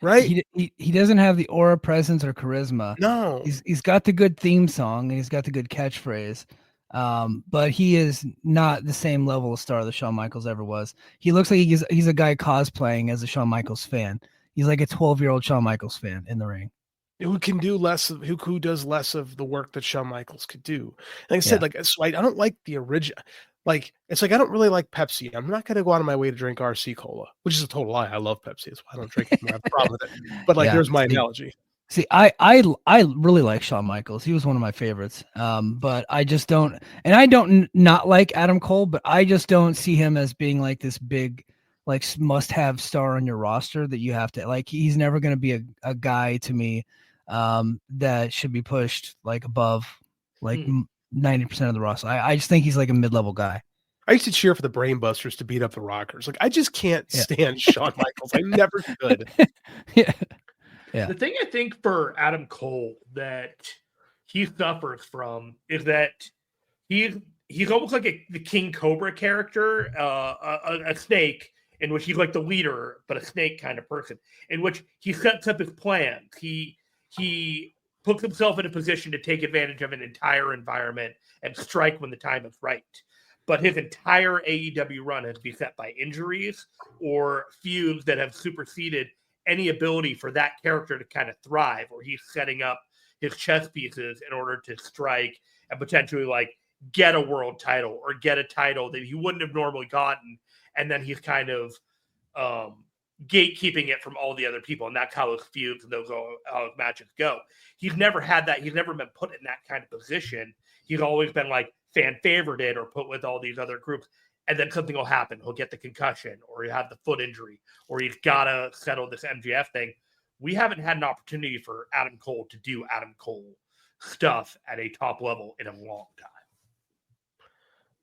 right? He doesn't have the aura, presence, or charisma. No. He's got the good theme song and he's got the good catchphrase. But he is not the same level of star that Shawn Michaels ever was. He looks like he's a guy cosplaying as a Shawn Michaels fan. He's like a 12-year-old Shawn Michaels fan in the ring. who can do less of who does less of the work that Shawn Michaels could do. Like I said, like so I don't like the original. Like it's like I don't really like Pepsi. I'm not going to go out of my way to drink RC Cola, which is a total lie. I love Pepsi. That's why I don't drink it anymore. I have a problem with it. But like, there's my analogy. See, I really like Shawn Michaels. He was one of my favorites. But I just don't, and I don't not like Adam Cole, but I just don't see him as being like this big, like must-have star on your roster that you have to like. He's never going to be a guy to me that should be pushed like above like 90% of the roster. I just think he's like a mid-level guy. I used to cheer for the Brainbusters to beat up the Rockers. Like I just can't stand Shawn Michaels. I never could. Yeah. The thing I think for Adam Cole that he suffers from is that he's almost like the King Cobra character, a snake, in which he's like the leader, but a snake kind of person, in which he sets up his plans. He puts himself in a position to take advantage of an entire environment and strike when the time is right. But his entire AEW run has been set by injuries or feuds that have superseded any ability for that character to kind of thrive, or he's setting up his chess pieces in order to strike and potentially like get a world title or get a title that he wouldn't have normally gotten. And then he's kind of gatekeeping it from all the other people. And that's how his feuds and how his matches go. He's never had that. He's never been put in that kind of position. He's always been like fan favorited or put with all these other groups. And then something will happen. He'll get the concussion or he'll have the foot injury or he's got to settle this MJF thing. We haven't had an opportunity for Adam Cole to do Adam Cole stuff at a top level in a long time.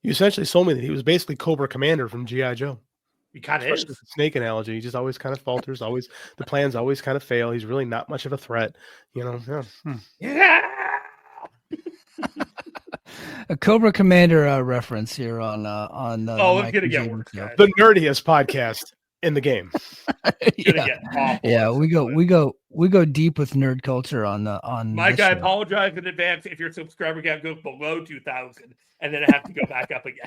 You essentially sold me that he was basically Cobra Commander from G.I. Joe. He kind of is. The snake analogy. He just always kind of falters. Always the plans always kind of fail. He's really not much of a threat. You know. Yeah. A Cobra Commander reference here on it's gonna get worse. The nerdiest podcast in the game. We go deep with nerd culture on Mike, I apologize in advance if your subscriber count goes below 2,000 and then I have to go back up again.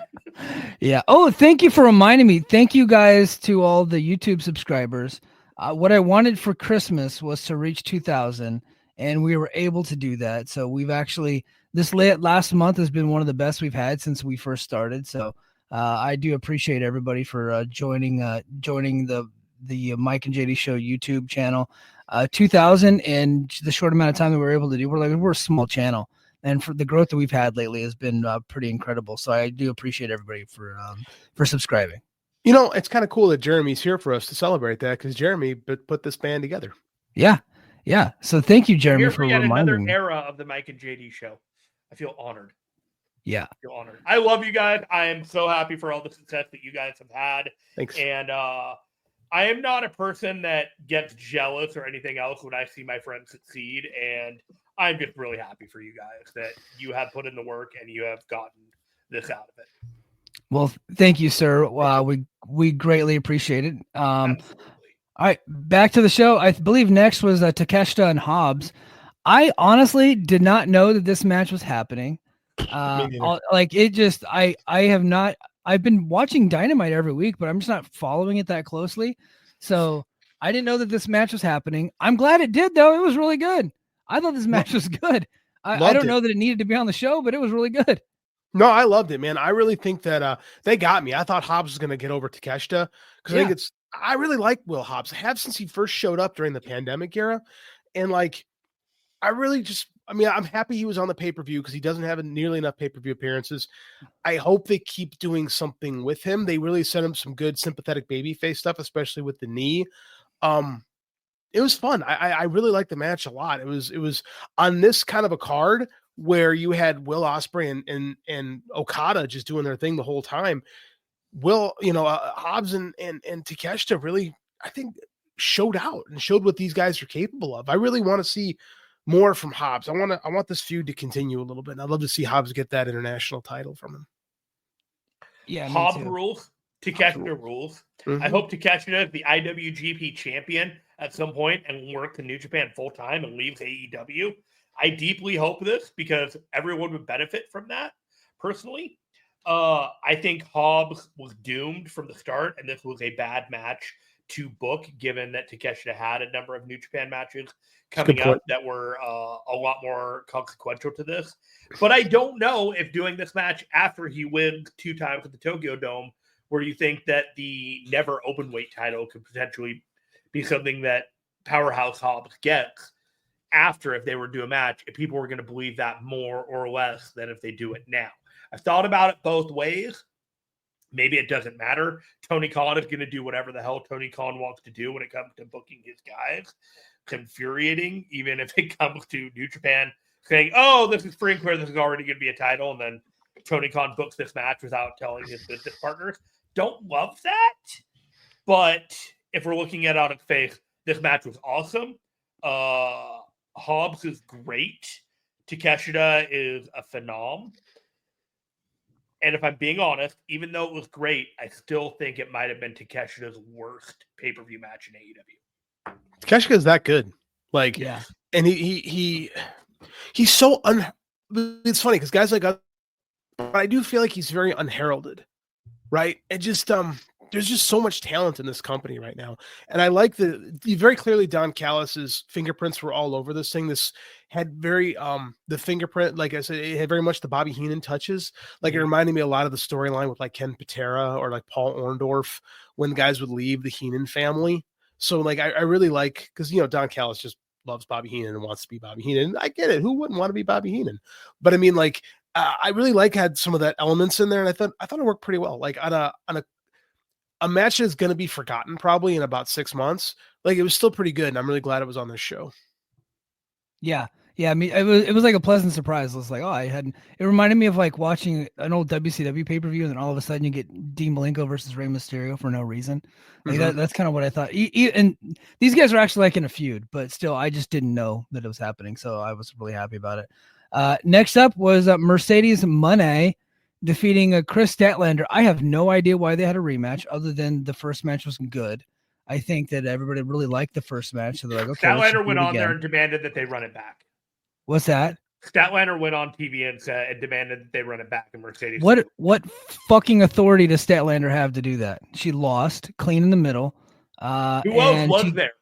Yeah. Oh, thank you for reminding me. Thank you guys to all the YouTube subscribers. What I wanted for Christmas was to reach 2,000, and we were able to do that. So we've actually this last month has been one of the best we've had since we first started. So I do appreciate everybody for joining the Mike and JD Show YouTube channel. 2,000 in the short amount of time that we were able to do. We're a small channel, and for the growth that we've had lately has been pretty incredible. So I do appreciate everybody for subscribing. You know, it's kind of cool that Jeremy's here for us to celebrate that because Jeremy put this band together. Yeah. So thank you, Jeremy, for reminding another me. Era of the Mike and JD Show. I feel honored. Yeah. I feel honored. I love you guys. I am so happy for all the success that you guys have had. Thanks. And I am not a person that gets jealous or anything else when I see my friends succeed. And I'm just really happy for you guys that you have put in the work and you have gotten this out of it. Well, thank you, sir. We greatly appreciate it. All right, back to the show. I believe next was Takeshita and Hobbs. I honestly did not know that this match was happening. I've been watching Dynamite every week, but I'm just not following it that closely. So I didn't know that this match was happening. I'm glad it did, though. It was really good. I thought this match was good. I don't know that it needed to be on the show, but it was really good. No, I loved it, man. I really think that they got me. I thought Hobbs was going to get over Takeshita because I really like Will Hobbs. I have since he first showed up during the pandemic era. And I'm happy he was on the pay-per-view because he doesn't have nearly enough pay-per-view appearances. I hope they keep doing something with him. They really sent him some good sympathetic babyface stuff, especially with the knee. It was fun. I really liked the match a lot. It was on this kind of a card where you had Will Ospreay and Okada just doing their thing the whole time. Hobbs and Takeshita really, I think, showed out and showed what these guys are capable of. I really want to see more from Hobbs. I want this feud to continue a little bit. And I'd love to see Hobbs get that international title from him. Yeah, Hobbs rules. Takeshita rules. Mm-hmm. I hope Takeshita is the IWGP champion at some point and works in New Japan full time and leaves AEW. I deeply hope this because everyone would benefit from that. Personally, I think Hobbs was doomed from the start, and this was a bad match to book, given that Takeshita had a number of New Japan matches coming up that were a lot more consequential to this. But I don't know if doing this match after he wins 2 times at the Tokyo Dome, where you think that the never open weight title could potentially be something that Powerhouse Hobbs gets after, if they were to do a match, if people were going to believe that more or less than if they do it now. I've thought about it both ways. Maybe it doesn't matter. Tony Khan is going to do whatever the hell Tony Khan wants to do when it comes to booking his guys. It's infuriating, even if it comes to New Japan saying, oh, this is free and clear, this is already going to be a title, and then Tony Khan books this match without telling his business partners. Don't love that. But if we're looking at it on its face, this match was awesome. Hobbs is great. Takeshita is a phenom. And if I'm being honest, even though it was great, I still think it might have been Takeshita's worst pay-per-view match in AEW. Takeshita is that good. Like, yeah. And he's so it's funny because guys like us, but I do feel like he's very unheralded, right? And just there's just so much talent in this company right now. And I like the very clearly Don Callis's fingerprints were all over this thing. This had very the fingerprint, like I said, it had very much the Bobby Heenan touches. Like it reminded me a lot of the storyline with like Ken Patera or like Paul Orndorff when guys would leave the Heenan family. So like I really like, because Don Callis just loves Bobby Heenan and wants to be Bobby Heenan. I get it. Who wouldn't want to be Bobby Heenan? But I mean, like I really had some of that elements in there, and I thought it worked pretty well. Like on a match that's going to be forgotten probably in about 6 months. Like it was still pretty good. And I'm really glad it was on this show. Yeah. Yeah. I mean, it was like a pleasant surprise. It was like, it reminded me of like watching an old WCW pay-per-view. And then all of a sudden you get Dean Malenko versus Rey Mysterio for no reason. Like that's kind of what I thought. And these guys are actually like in a feud, but still, I just didn't know that it was happening. So I was really happy about it. Next up was Mercedes Moné defeating Chris Statlander. I have no idea why they had a rematch other than the first match was good. I think that everybody really liked the first match. So they're like, okay. Statlander went on there and demanded that they run it back. What's that? Statlander went on TV and demanded that they run it back in Mercedes. What fucking authority does Statlander have to do that? She lost clean in the middle. Who else was there?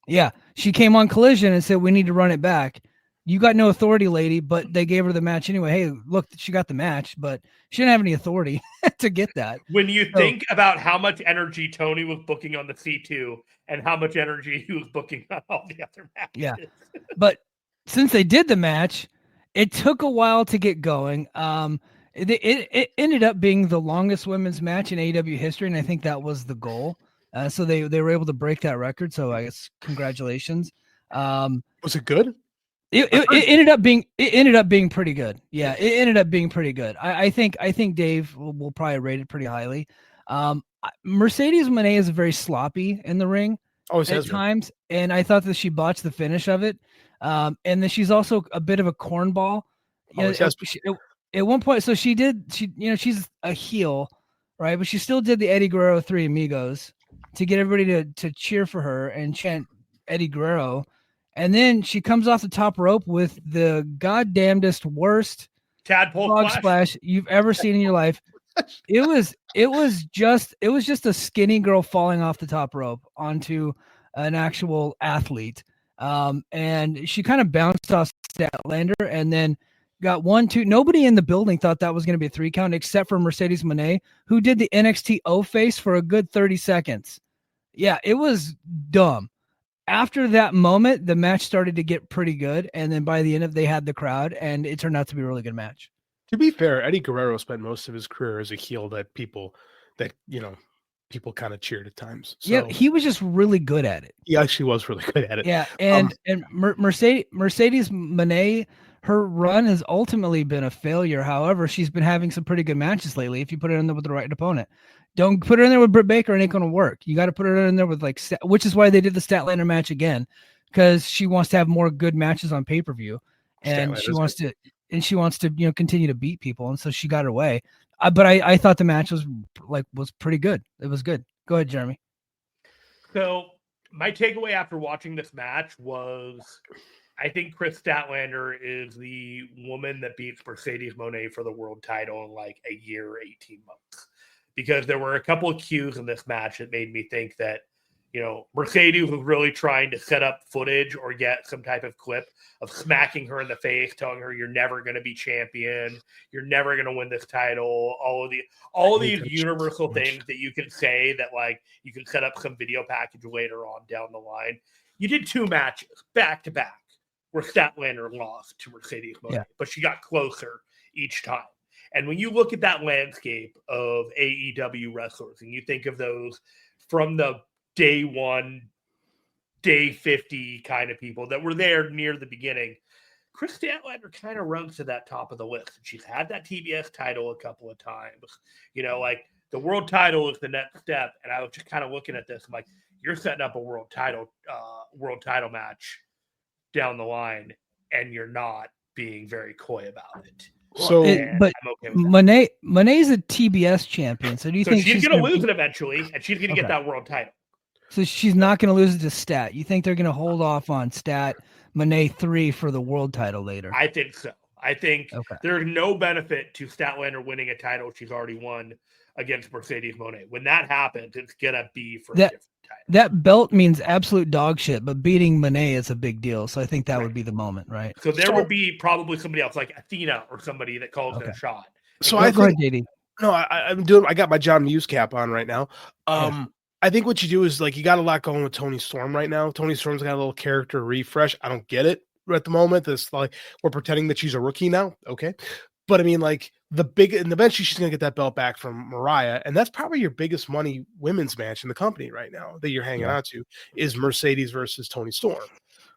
Yeah. She came on Collision and said, we need to run it back. You got no authority, lady, but they gave her the match anyway. Hey, look, she got the match, but she didn't have any authority to get that. When you think about how much energy Tony was booking on the C2 and how much energy he was booking on all the other matches. Yeah. But since they did the match, it took a while to get going. It ended up being the longest women's match in AEW history, and I think that was the goal. So they were able to break that record. So I guess congratulations. Was it good? It ended up being pretty good. Yeah, it ended up being pretty good. I think Dave will probably rate it pretty highly. Mercedes Moné is very sloppy in the ring at times, and I thought that she botched the finish of it. And then she's also a bit of a cornball. At one point, so she's a heel, right? But she still did the Eddie Guerrero Three Amigos to get everybody to cheer for her and chant Eddie Guerrero. And then she comes off the top rope with the goddamnedest worst tadpole frog splash you've ever seen in your life. It was just a skinny girl falling off the top rope onto an actual athlete. And she kind of bounced off Statlander and then got 1, 2. Nobody in the building thought that was going to be a 3 count except for Mercedes Moné, who did the NXT O face for a good 30 seconds. Yeah, it was dumb. After that moment, the match started to get pretty good. And then by the end of it, they had the crowd and it turned out to be a really good match. To be fair, Eddie Guerrero spent most of his career as a heel that people kind of cheered at times. So, yeah, he was just really good at it. He actually was really good at it. Yeah, and Mercedes Moné, her run has ultimately been a failure. However, she's been having some pretty good matches lately. If you put her in there with the right opponent, don't put her in there with Britt Baker; it ain't going to work. You got to put her in there with which is why they did the Statlander match again, because she wants to have more good matches on pay per view, and she wants to continue to beat people, and so she got her way. But I thought the match was pretty good. It was good. Go ahead, Jeremy. So my takeaway after watching this match was, I think Chris Statlander is the woman that beats Mercedes Moné for the world title in like a year, 18 months. Because there were a couple of cues in this match that made me think that Mercedes was really trying to set up footage or get some type of clip of smacking her in the face, telling her you're never going to be champion, you're never going to win this title. All of these universal things that you can say that like you can set up some video package later on down the line. You did 2 matches back to back where Statlander lost to Mercedes Moné, but she got closer each time. And when you look at that landscape of AEW wrestlers and you think of those from the day 1, day 50 kind of people that were there near the beginning, Chris Statlander kind of runs to that top of the list. She's had that TBS title a couple of times. Like the world title is the next step. And I was just kind of looking at this. I'm like, you're setting up a world title match down the line, and you're not being very coy about it. So, but okay Moné's a TBS champion. So do you think she's going to lose it eventually, and she's going to get that world title? So she's not going to lose it to Stat. You think they're going to hold off on Stat Moné 3 for the world title later? I think so. I think there's no benefit to Statlander winning a title she's already won against Mercedes Moné. When that happens, it's going to be for a different title. That belt means absolute dog shit, but beating Moné is a big deal. So I think that would be the moment, right? So there would be probably somebody else like Athena or somebody that calls it a shot. So I think, I got my John Muse cap on right now. I think what you do is like you got a lot going with Toni Storm right now. Toni Storm's got a little character refresh. I don't get it at the moment. It's like we're pretending that she's a rookie now. Okay. But I mean, like eventually she's going to get that belt back from Mariah. And that's probably your biggest money women's match in the company right now that you're hanging on to is Mercedes versus Toni Storm.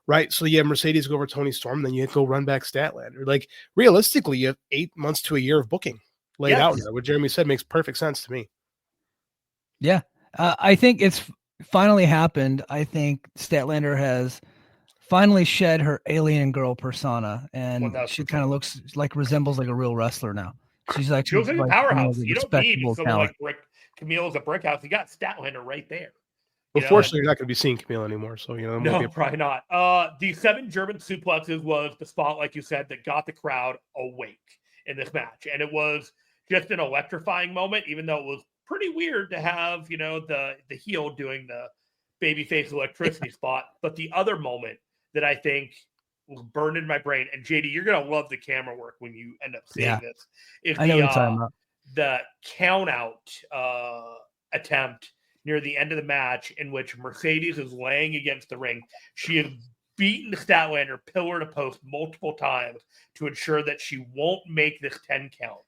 Right. So you have Mercedes go over Toni Storm, then you go run back Statlander. Like realistically, you have 8 months to a year of booking laid out there. What Jeremy said makes perfect sense to me. Yeah. I think it's finally happened. I think Statlander has finally shed her alien girl persona, and she kind of resembles like a real wrestler now. She's like a powerhouse. You don't need someone like Camille as a brick house. You got Statlander right there. Unfortunately, you're not going to be seeing Camille anymore. So no, probably not. The 7 German suplexes was the spot, like you said, that got the crowd awake in this match, and it was just an electrifying moment, even though it was pretty weird to have, the heel doing the babyface electricity spot. But the other moment that I think will burn in my brain, and JD, you're going to love the camera work when you end up seeing this, is the count out attempt near the end of the match in which Mercedes is laying against the ring. She has beaten Statlander pillar to post multiple times to ensure that she won't make this 10 count.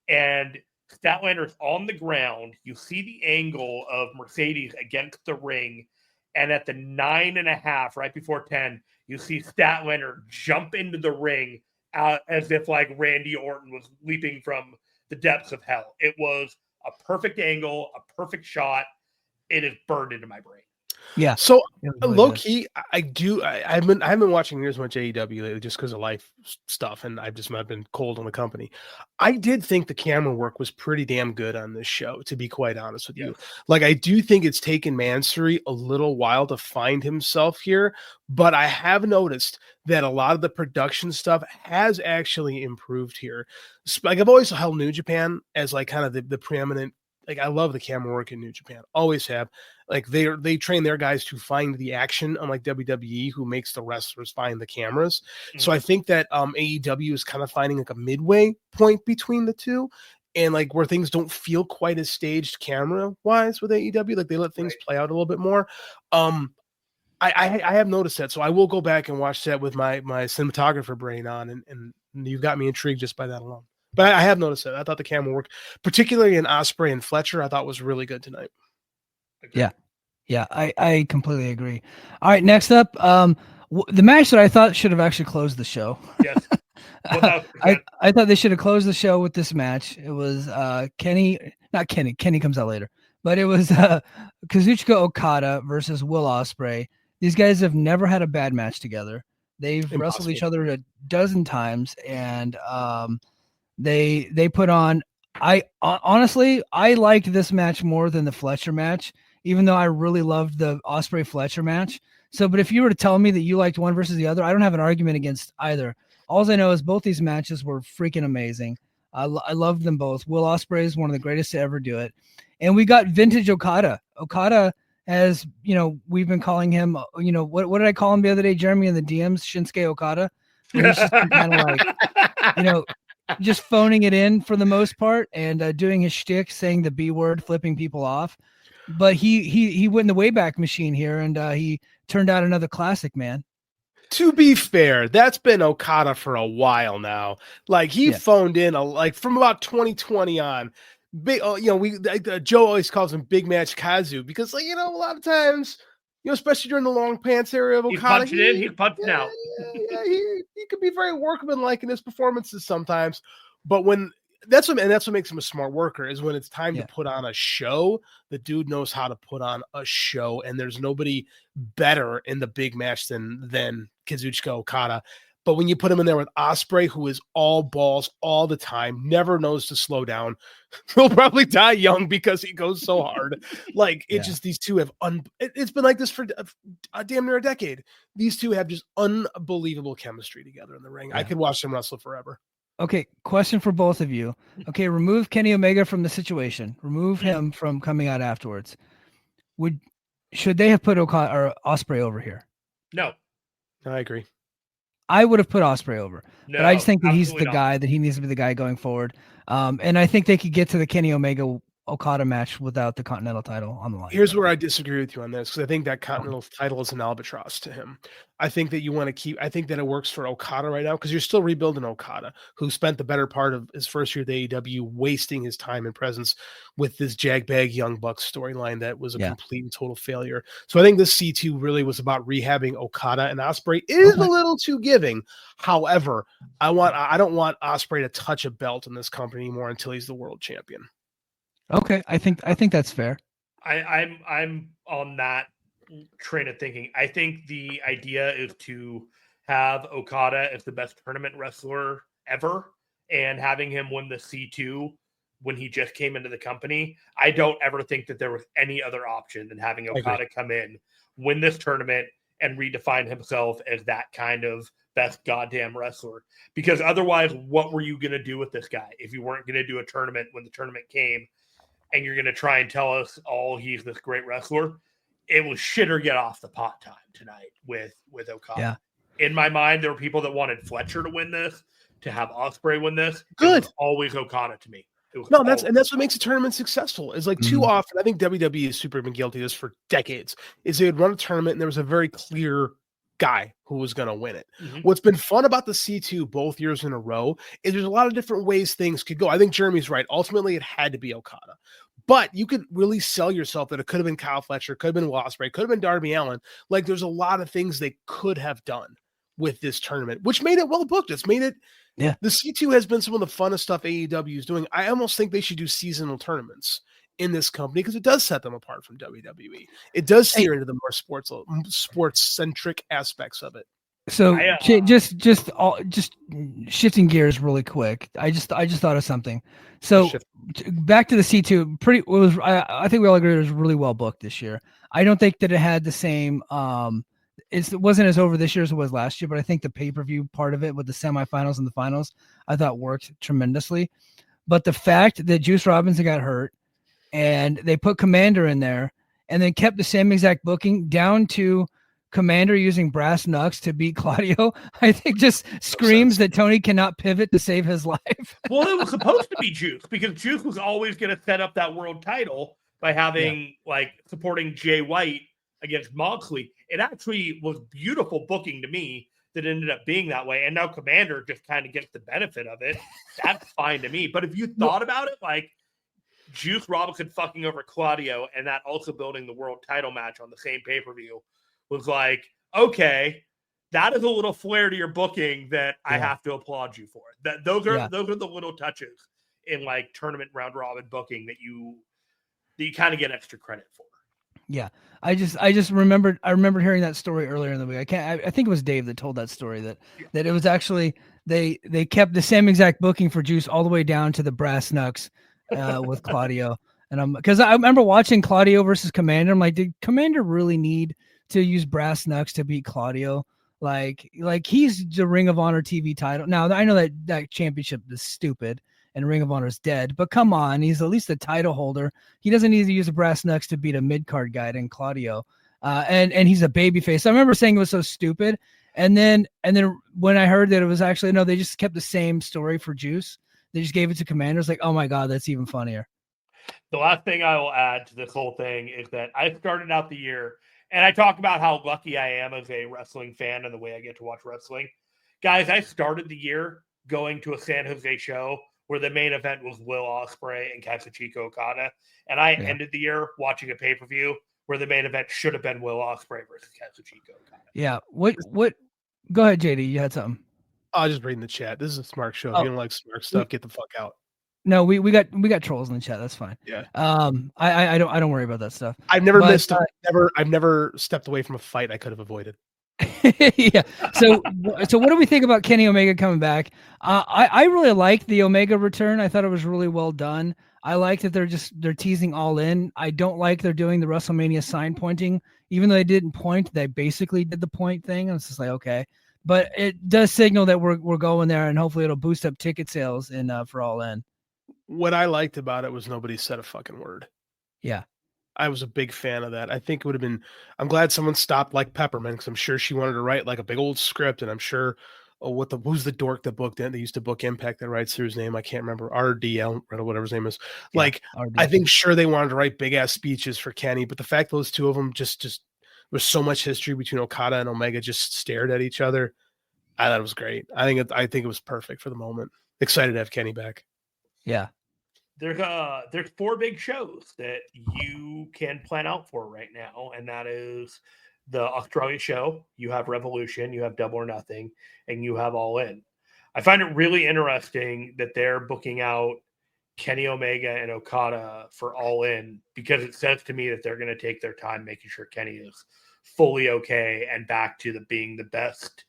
And Statlander's on the ground. You see the angle of Mercedes against the ring. And at the 9.5, right before 10, you see Statlander jump into the ring as if like Randy Orton was leaping from the depths of hell. It was a perfect angle, a perfect shot. It is burned into my brain. Yeah. So low key, I haven't been watching near as much AEW lately just because of life stuff, and I've been cold on the company. I did think the camera work was pretty damn good on this show, to be quite honest with you. Like, I do think it's taken Mansory a little while to find himself here, but I have noticed that a lot of the production stuff has actually improved here. Like, I've always held New Japan as like kind of the preeminent. Like, I love the camera work in New Japan. Always have. Like, they train their guys to find the action, unlike WWE, who makes the wrestlers find the cameras. Mm-hmm. So I think that AEW is kind of finding like a midway point between the two, and like where things don't feel quite as staged camera wise with AEW. Like, they let things play out a little bit more. I have noticed that, so I will go back and watch that with my cinematographer brain on, and you've got me intrigued just by that alone. But I have noticed that. I thought the camera work, particularly in Ospreay and Fletcher, I thought was really good tonight. Yeah. Yeah, I completely agree. All right, next up, the match that I thought should have actually closed the show. Yes. I thought they should have closed the show with this match. It was Kenny comes out later, but it was Kazuchika Okada versus Will Ospreay. These guys have never had a bad match together. They've wrestled each other a dozen times, and they put on. Honestly, I liked this match more than the Fletcher match, even though I really loved the Ospreay Fletcher match. So, but if you were to tell me that you liked one versus the other, I don't have an argument against either. All I know is both these matches were freaking amazing. I loved them both. Will Ospreay is one of the greatest to ever do it. And we got vintage Okada. Okada has, we've been calling him, what did I call him the other day, Jeremy, in the DMs? Shinsuke Okada. He's just kind of like, just phoning it in for the most part and doing his shtick, saying the B word, flipping people off. But he went in the Wayback Machine here, and he turned out another classic, man. To be fair, that's been Okada for a while now. Like he phoned in from about 2020 on. Big, Joe always calls him Big Match Kazu because, a lot of times, especially during the long pants era of Okada, he's punching out. He could be very workmanlike in his performances sometimes, but when that's what makes him a smart worker is when it's time to put on a show. The dude knows how to put on a show, and there's nobody better in the big match than Kazuchika Okada. But when you put him in there with Ospreay, who is all balls all the time, never knows to slow down, he'll probably die young because he goes so hard. Just these two have it's been like this for damn near a decade. These two have just unbelievable chemistry together in the ring. I could watch them wrestle forever. Okay, question for both of you. Okay, remove Kenny Omega from the situation. Remove him from coming out afterwards. Should they have put Okada or Ospreay over here? No. I agree. I would have put Ospreay over, but I just think that he's the not. guy, that he needs to be the guy going forward. And I think they could get to the Kenny Omega Okada match without the Continental title on the line. Here's where I disagree with you on this, because I think that Continental title is an albatross to him. I think that you want to keep. I think that it works for Okada right now because you're still rebuilding Okada, who spent the better part of his first year at AEW wasting his time and presence with this jagbag Young Bucks storyline that was a complete and total failure. So I think this C2 really was about rehabbing Okada, and Ospreay is a little too giving. However, I don't want Ospreay to touch a belt in this company anymore until he's the world champion. Okay, I think that's fair. I'm on that train of thinking. I think the idea is to have Okada as the best tournament wrestler ever and having him win the C2 when he just came into the company. I don't ever think that there was any other option than having Okada come in, win this tournament, and redefine himself as that kind of best goddamn wrestler. Because otherwise, what were you going to do with this guy if you weren't going to do a tournament when the tournament came? And you're going to try and tell us, he's this great wrestler. It was shit or get off the pot time tonight with Okada. Yeah. In my mind, there were people that wanted Fletcher to win this, to have Ospreay win this. Good. It was always Okada to me. That's what makes a tournament successful. Is too often, I think WWE has super been guilty of this for decades, is they would run a tournament and there was a very clear guy who was going to win it. Mm-hmm. What's been fun about the C2 both years in a row is there's a lot of different ways things could go. I think Jeremy's right. Ultimately, it had to be Okada. But you could really sell yourself that it could have been Kyle Fletcher, could have been Will Ospreay, could have been Darby Allin. There's a lot of things they could have done with this tournament, which made it well booked. It's made it. Yeah. The C2 has been some of the funnest stuff AEW is doing. I almost think they should do seasonal tournaments in this company because it does set them apart from WWE. It does steer into the more sports centric aspects of it. So just shifting gears really quick. I just thought of something. So back to the C2. I think we all agree it was really well booked this year. I don't think that it had the same. It wasn't as over this year as it was last year, but I think the pay-per-view part of it with the semifinals and the finals, I thought worked tremendously. But the fact that Juice Robinson got hurt and they put Commander in there and then kept the same exact booking down to Commander using brass knucks to beat Claudio, I think just screams that Tony cannot pivot to save his life. Well, it was supposed to be Juice because Juice was always going to set up that world title by having supporting Jay White against Moxley. It actually was beautiful booking to me that ended up being that way. And now Commander just kind of gets the benefit of it. That's fine to me. But if you thought about it, Juice Robinson fucking over Claudio and that also building the world title match on the same pay-per-view was okay, that is a little flair to your booking that I have to applaud you for. Those are the little touches in tournament round robin booking that you kind of get extra credit for. Yeah. I just remembered hearing that story earlier in the week. I think it was Dave that told that story that it was actually they kept the same exact booking for Juice all the way down to the brass knucks with Claudio. And because I remember watching Claudio versus Commander. I'm like, did Commander really need to use brass knucks to beat Claudio? Like he's the Ring of Honor TV title. Now I know that championship is stupid and Ring of Honor is dead. But come on, he's at least a title holder. He doesn't need to use a brass knucks to beat a mid-card guy in Claudio. And he's a babyface. I remember saying it was so stupid. And then when I heard that it was actually, no, they just kept the same story for Juice. They just gave it to Commander's. Like, oh my God, that's even funnier. The last thing I will add to this whole thing is that I started out the year, and I talk about how lucky I am as a wrestling fan and the way I get to watch wrestling. Guys, I started the year going to a San Jose show where the main event was Will Ospreay and Kazuchika Okada. And I ended the year watching a pay-per-view where the main event should have been Will Ospreay versus Kazuchika Okada. Yeah. What? Go ahead, JD. You had something. I was just reading the chat. This is a smart show. If you don't like smart stuff, get the fuck out. No, we got trolls in the chat. That's fine. Yeah. I don't worry about that stuff. I've never missed. I've never stepped away from a fight I could have avoided. Yeah. So what do we think about Kenny Omega coming back? I really liked the Omega return. I thought it was really well done. I like that they're teasing All In. I don't like they're doing the WrestleMania sign pointing, even though they didn't point. They basically did the point thing. I was just like, okay, but it does signal that we're going there, and hopefully it'll boost up ticket sales for All In. What I liked about it was nobody said a fucking word. Yeah. I was a big fan of that. I think it would have been, I'm glad someone stopped like Peppermint, because I'm sure she wanted to write like a big old script, and I'm sure, who's the dork that booked it? They used to book Impact that writes through his name. I can't remember, RDL or whatever his name is. Yeah, like, RDL. I think sure they wanted to write big ass speeches for Kenny, but the fact those two of them just there's so much history between Okada and Omega just stared at each other. I thought it was great. I think it was perfect for the moment. Excited to have Kenny back. Yeah. There's 4 big shows that you can plan out for right now, and that is the Australia show. You have Revolution, you have Double or Nothing, and you have All In. I find it really interesting that they're booking out Kenny Omega and Okada for All In, because it says to me that they're going to take their time making sure Kenny is fully okay and back to being the best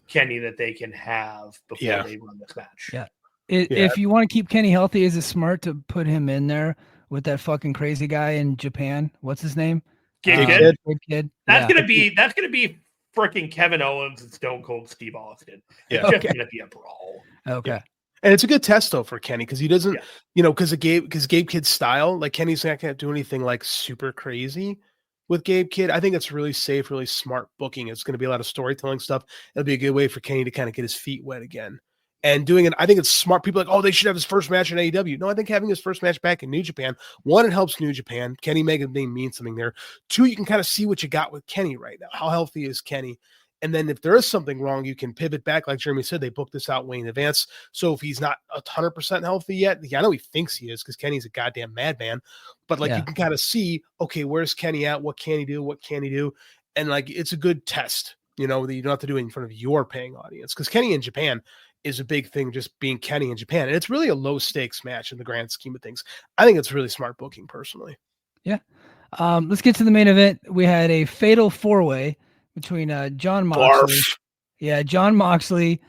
Kenny that they can have before they run this match. Yeah. If you want to keep Kenny healthy, is it smart to put him in there with that fucking crazy guy in Japan? What's his name? Kid. Kid. That's gonna be freaking Kevin Owens and Stone Cold Steve Austin. It's just gonna be a brawl. Okay. Yeah. And it's a good test though for Kenny, because he doesn't, because Gabe Kidd's style, like Kenny's not gonna do anything like super crazy with Gabe Kidd. I think it's really safe, really smart booking. It's gonna be a lot of storytelling stuff. It'll be a good way for Kenny to kind of get his feet wet again. And doing it, I think it's smart. People are like, oh, they should have his first match in AEW. No, I think having his first match back in New Japan, 1, it helps New Japan. Kenny Omega's name means something there. 2, you can kind of see what you got with Kenny right now. How healthy is Kenny? And then if there is something wrong, you can pivot back. Like Jeremy said, they booked this out way in advance. So if he's not 100% healthy yet, I know he thinks he is, because Kenny's a goddamn madman. But you can kind of see, okay, where's Kenny at? What can he do? What can he do? And it's a good test, that you don't have to do it in front of your paying audience, because Kenny in Japan is a big thing, just being Kenny in Japan. And it's really a low stakes match in the grand scheme of things. I think it's really smart booking personally. Yeah. Let's get to the main event. We had a fatal 4-way between John Moxley. Barf. Yeah. John Moxley,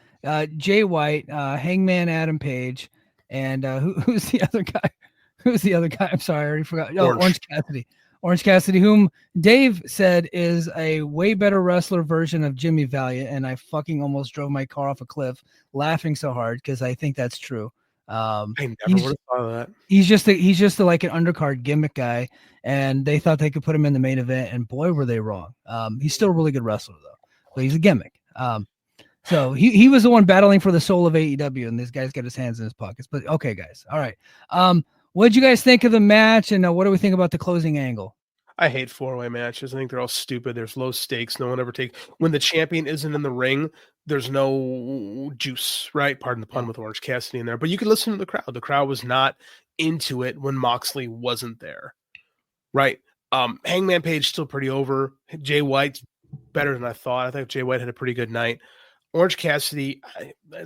Jay White, Hangman Adam Page, and who's the other guy? Who's the other guy? I'm sorry, I already forgot. Oh, Orange Cassidy. Orange Cassidy, whom Dave said is a way better wrestler version of Jimmy Valiant, and I fucking almost drove my car off a cliff laughing so hard, because I think that's true. I never would have thought of that. He's just like an undercard gimmick guy, and they thought they could put him in the main event, and boy, were they wrong. He's still a really good wrestler though, but he's a gimmick. So he was the one battling for the soul of AEW, and this guy's got his hands in his pockets. But okay, guys, all right. What did you guys think of the match, and what do we think about the closing angle? I hate 4-way matches. I think they're all stupid. There's low stakes. No one ever when the champion isn't in the ring, there's no juice, right? Pardon the pun with Orange Cassidy in there. But you could listen to the crowd. The crowd was not into it when Moxley wasn't there, right? Hangman Page still pretty over. Jay White's better than I thought. I think Jay White had a pretty good night. Orange Cassidy,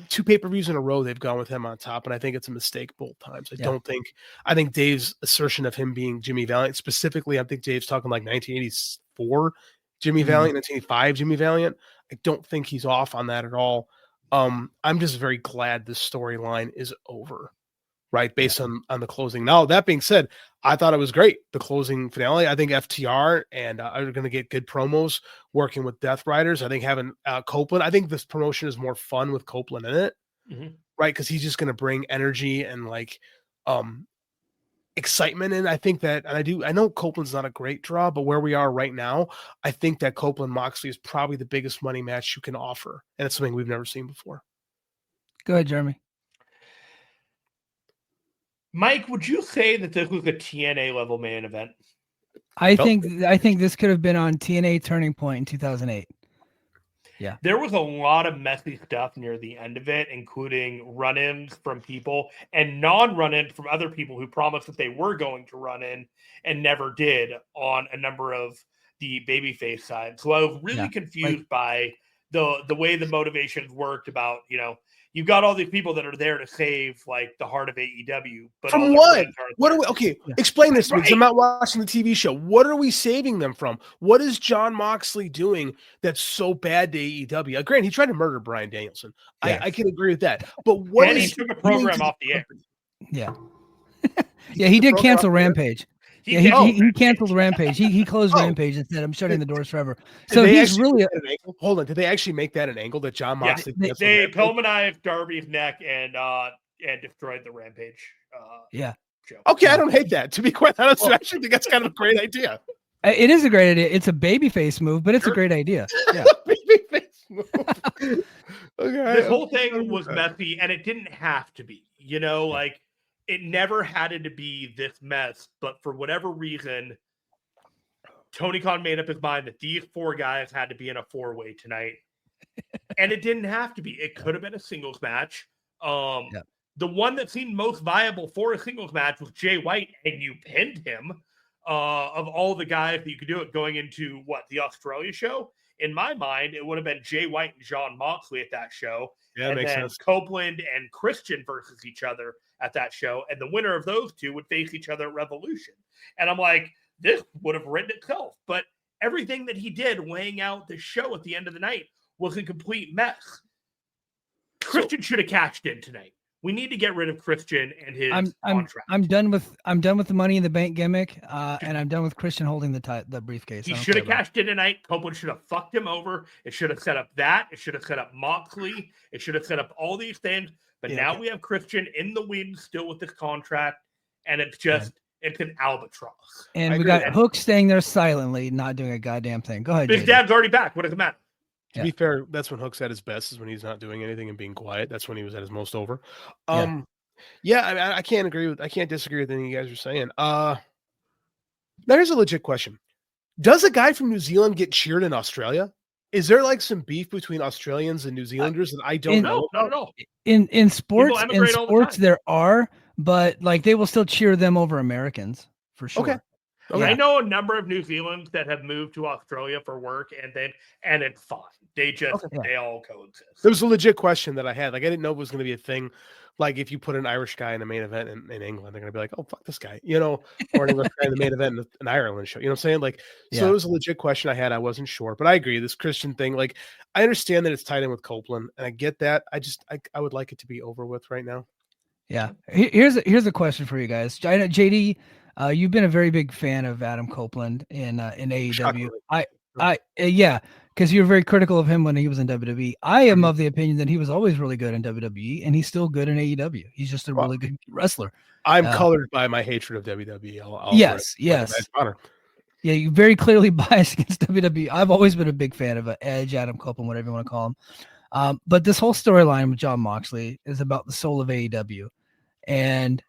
2 pay-per-views in a row, they've gone with him on top, and I think it's a mistake both times. I think Dave's assertion of him being Jimmy Valiant, specifically, I think Dave's talking like 1984 Jimmy Valiant, 1985 Jimmy Valiant. I don't think he's off on that at all. I'm just very glad this storyline is over, right? Based on the closing. Now, that being said, I thought it was great. The closing finale, I think FTR and are going to get good promos working with Death Riders. I think having Copeland, I think this promotion is more fun with Copeland in it, right? Because he's just going to bring energy and excitement in. I think that, and I know Copeland's not a great draw, but where we are right now, I think that Copeland Moxley is probably the biggest money match you can offer, and it's something we've never seen before. Go ahead, Jeremy. Mike, would you say that this was a TNA level main event? I think this could have been on TNA Turning Point in 2008. Yeah. There was a lot of messy stuff near the end of it, including run-ins from people and non-run-ins from other people who promised that they were going to run in and never did on a number of the babyface side. So I was really confused by the way the motivations worked about, you've got all these people that are there to save the heart of AEW. But from what? What are we? Okay, explain this to me because I'm not watching the TV show. What are we saving them from? What is John Moxley doing that's so bad to AEW? Granted, he tried to murder Bryan Danielson. Yes. I can agree with that. But what? And he took a program off the air. Yeah. Yeah, he did cancel Rampage. He canceled Rampage. He closed Rampage and said, "I'm shutting the doors forever." So he's really hold on. Did they actually make that an angle that John Moxley? Yeah, they Pillmanized Darby's neck and destroyed the Rampage. Show. Okay, I don't hate that. To be quite honest, I actually think that's kind of a great idea. It is a great idea. It's a babyface move, but it's a great idea. Yeah. Babyface move. Okay. This whole thing was messy, and it didn't have to be. It never had to be this mess, but for whatever reason, Tony Khan made up his mind that these four guys had to be in a four-way tonight. And it didn't have to be. It could have been a singles match. The one that seemed most viable for a singles match was Jay White, and you pinned him of all the guys that you could do it going into, the Australia show? In my mind, it would have been Jay White and John Moxley at that show. Yeah, and makes then sense. Copeland and Christian versus each other at that show. And the winner of those two would face each other at Revolution. And I'm like, this would have written itself. But everything that he did laying out the show at the end of the night was a complete mess. Christian should have cashed in tonight. We need to get rid of Christian and his contract. I'm done with the Money in the Bank gimmick, and I'm done with Christian holding the briefcase. He should have cashed in tonight. Copeland should have fucked him over. It should have set up that. It should have set up Moxley. It should have set up all these things. But now we have Christian in the wind still with this contract, and it's just it's an albatross. And we got Hook staying there silently, not doing a goddamn thing. Go ahead. Big Dad's already back. What does it matter? To be fair, that's when Hook's at his best, is when he's not doing anything and being quiet. That's when he was at his most over. I can't disagree with anything you guys are saying. There's a legit question. Does a guy from New Zealand get cheered in Australia? Is there some beef between Australians and New Zealanders that I don't know? Not at all. In sports there are, but they will still cheer them over Americans for sure. Okay. Yeah. I know a number of New Zealanders that have moved to Australia for work, and it's fine. They all coexist. There was a legit question that I had. I didn't know it was going to be a thing. If you put an Irish guy in a main event in England, they're going to be like, "Oh, fuck this guy," or an English guy in the main event in an Ireland show. You know what I'm saying? So it was a legit question I had. I wasn't sure, but I agree. This Christian thing, I understand that it's tied in with Copeland, and I get that. I would like it to be over with right now. Yeah. Here's a question for you guys. JD, you've been a very big fan of Adam Copeland in AEW. Because you're very critical of him when he was in WWE. I am of the opinion that he was always really good in WWE, and he's still good in AEW. He's just a really good wrestler. I'm colored by my hatred of WWE. Yes. Yeah, you're very clearly biased against WWE. I've always been a big fan of Edge, Adam Copeland, whatever you want to call him. But this whole storyline with John Moxley is about the soul of AEW, and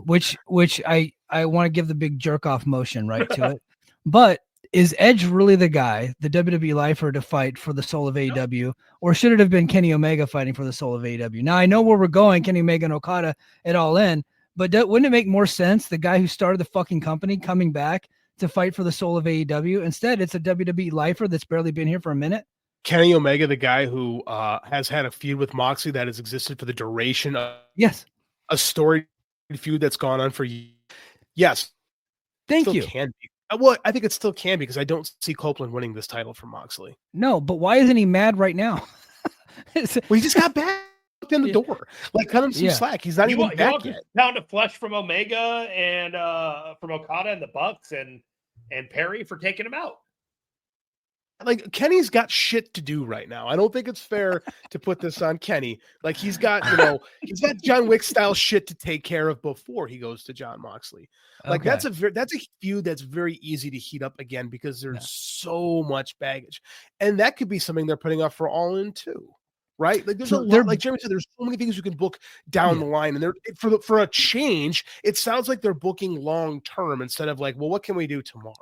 which I want to give the big jerk off motion right to it. But is Edge really the guy, the WWE lifer, to fight for the soul of AEW, or should it have been Kenny Omega fighting for the soul of AEW? Now I know where we're going, Kenny Omega and Okada at All In, but wouldn't it make more sense the guy who started the fucking company coming back to fight for the soul of AEW? Instead, it's a WWE lifer that's barely been here for a minute. Kenny Omega, the guy who has had a feud with Moxley that has existed for the duration of a story feud that's gone on for years. Yes. Thank you. Can be. Well, I think it still can be because I don't see Copeland winning this title from Moxley. No, but why isn't he mad right now? Well, he just got back in the door. Cut him some slack. He's not even back yet. Pound of flesh from Omega and from Okada and the Bucks and Perry for taking him out. like Kenny's got shit to do right now. I don't think it's fair to put this on Kenny. Like he's got John Wick style shit to take care of before he goes to Jon Moxley. Like that's a feud that's very easy to heat up again because there's so much baggage, and that could be something they're putting up for All In too, right? Like there's a lot. Like Jeremy said, there's so many things you can book down the line, and they're for a change. It sounds like they're booking long term instead of like, well, what can we do tomorrow?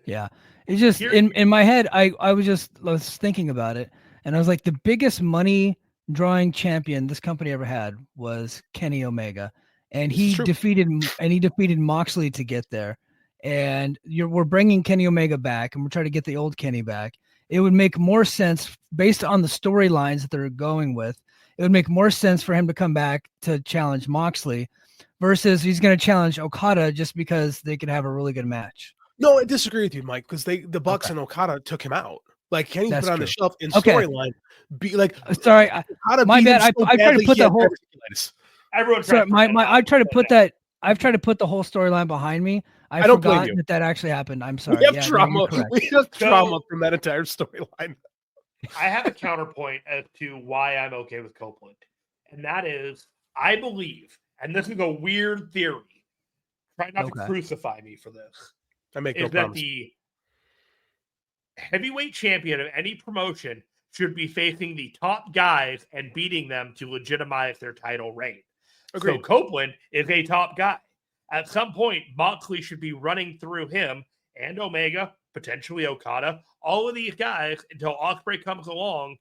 Yeah. It's just in my head, I was thinking about it, and I was like, the biggest money drawing champion this company ever had was Kenny Omega, and he defeated Moxley to get there. And we're bringing Kenny Omega back, and we're trying to get the old Kenny back. It would make more sense based on the storylines that they're going with. It would make more sense for him to come back to challenge Moxley versus he's going to challenge Okada just because they could have a really good match. No, I disagree with you, Mike, because the Bucks and Okada took him out. Like Kenny put on the shelf in storyline. Be like, sorry, my bad. I tried to put the whole. Everyone, I've tried to put the whole storyline behind me. I don't forgot that actually happened. I'm sorry. We have drama. We have drama from that entire storyline. I have a counterpoint as to why I'm okay with Copeland, and that is, I believe, and this is a weird theory. Try not to crucify me for this. I make is that the heavyweight champion of any promotion should be facing the top guys and beating them to legitimize their title reign. Agreed. So Copeland is a top guy. At some point, Moxley should be running through him and Omega, potentially Okada, all of these guys until Ospreay comes along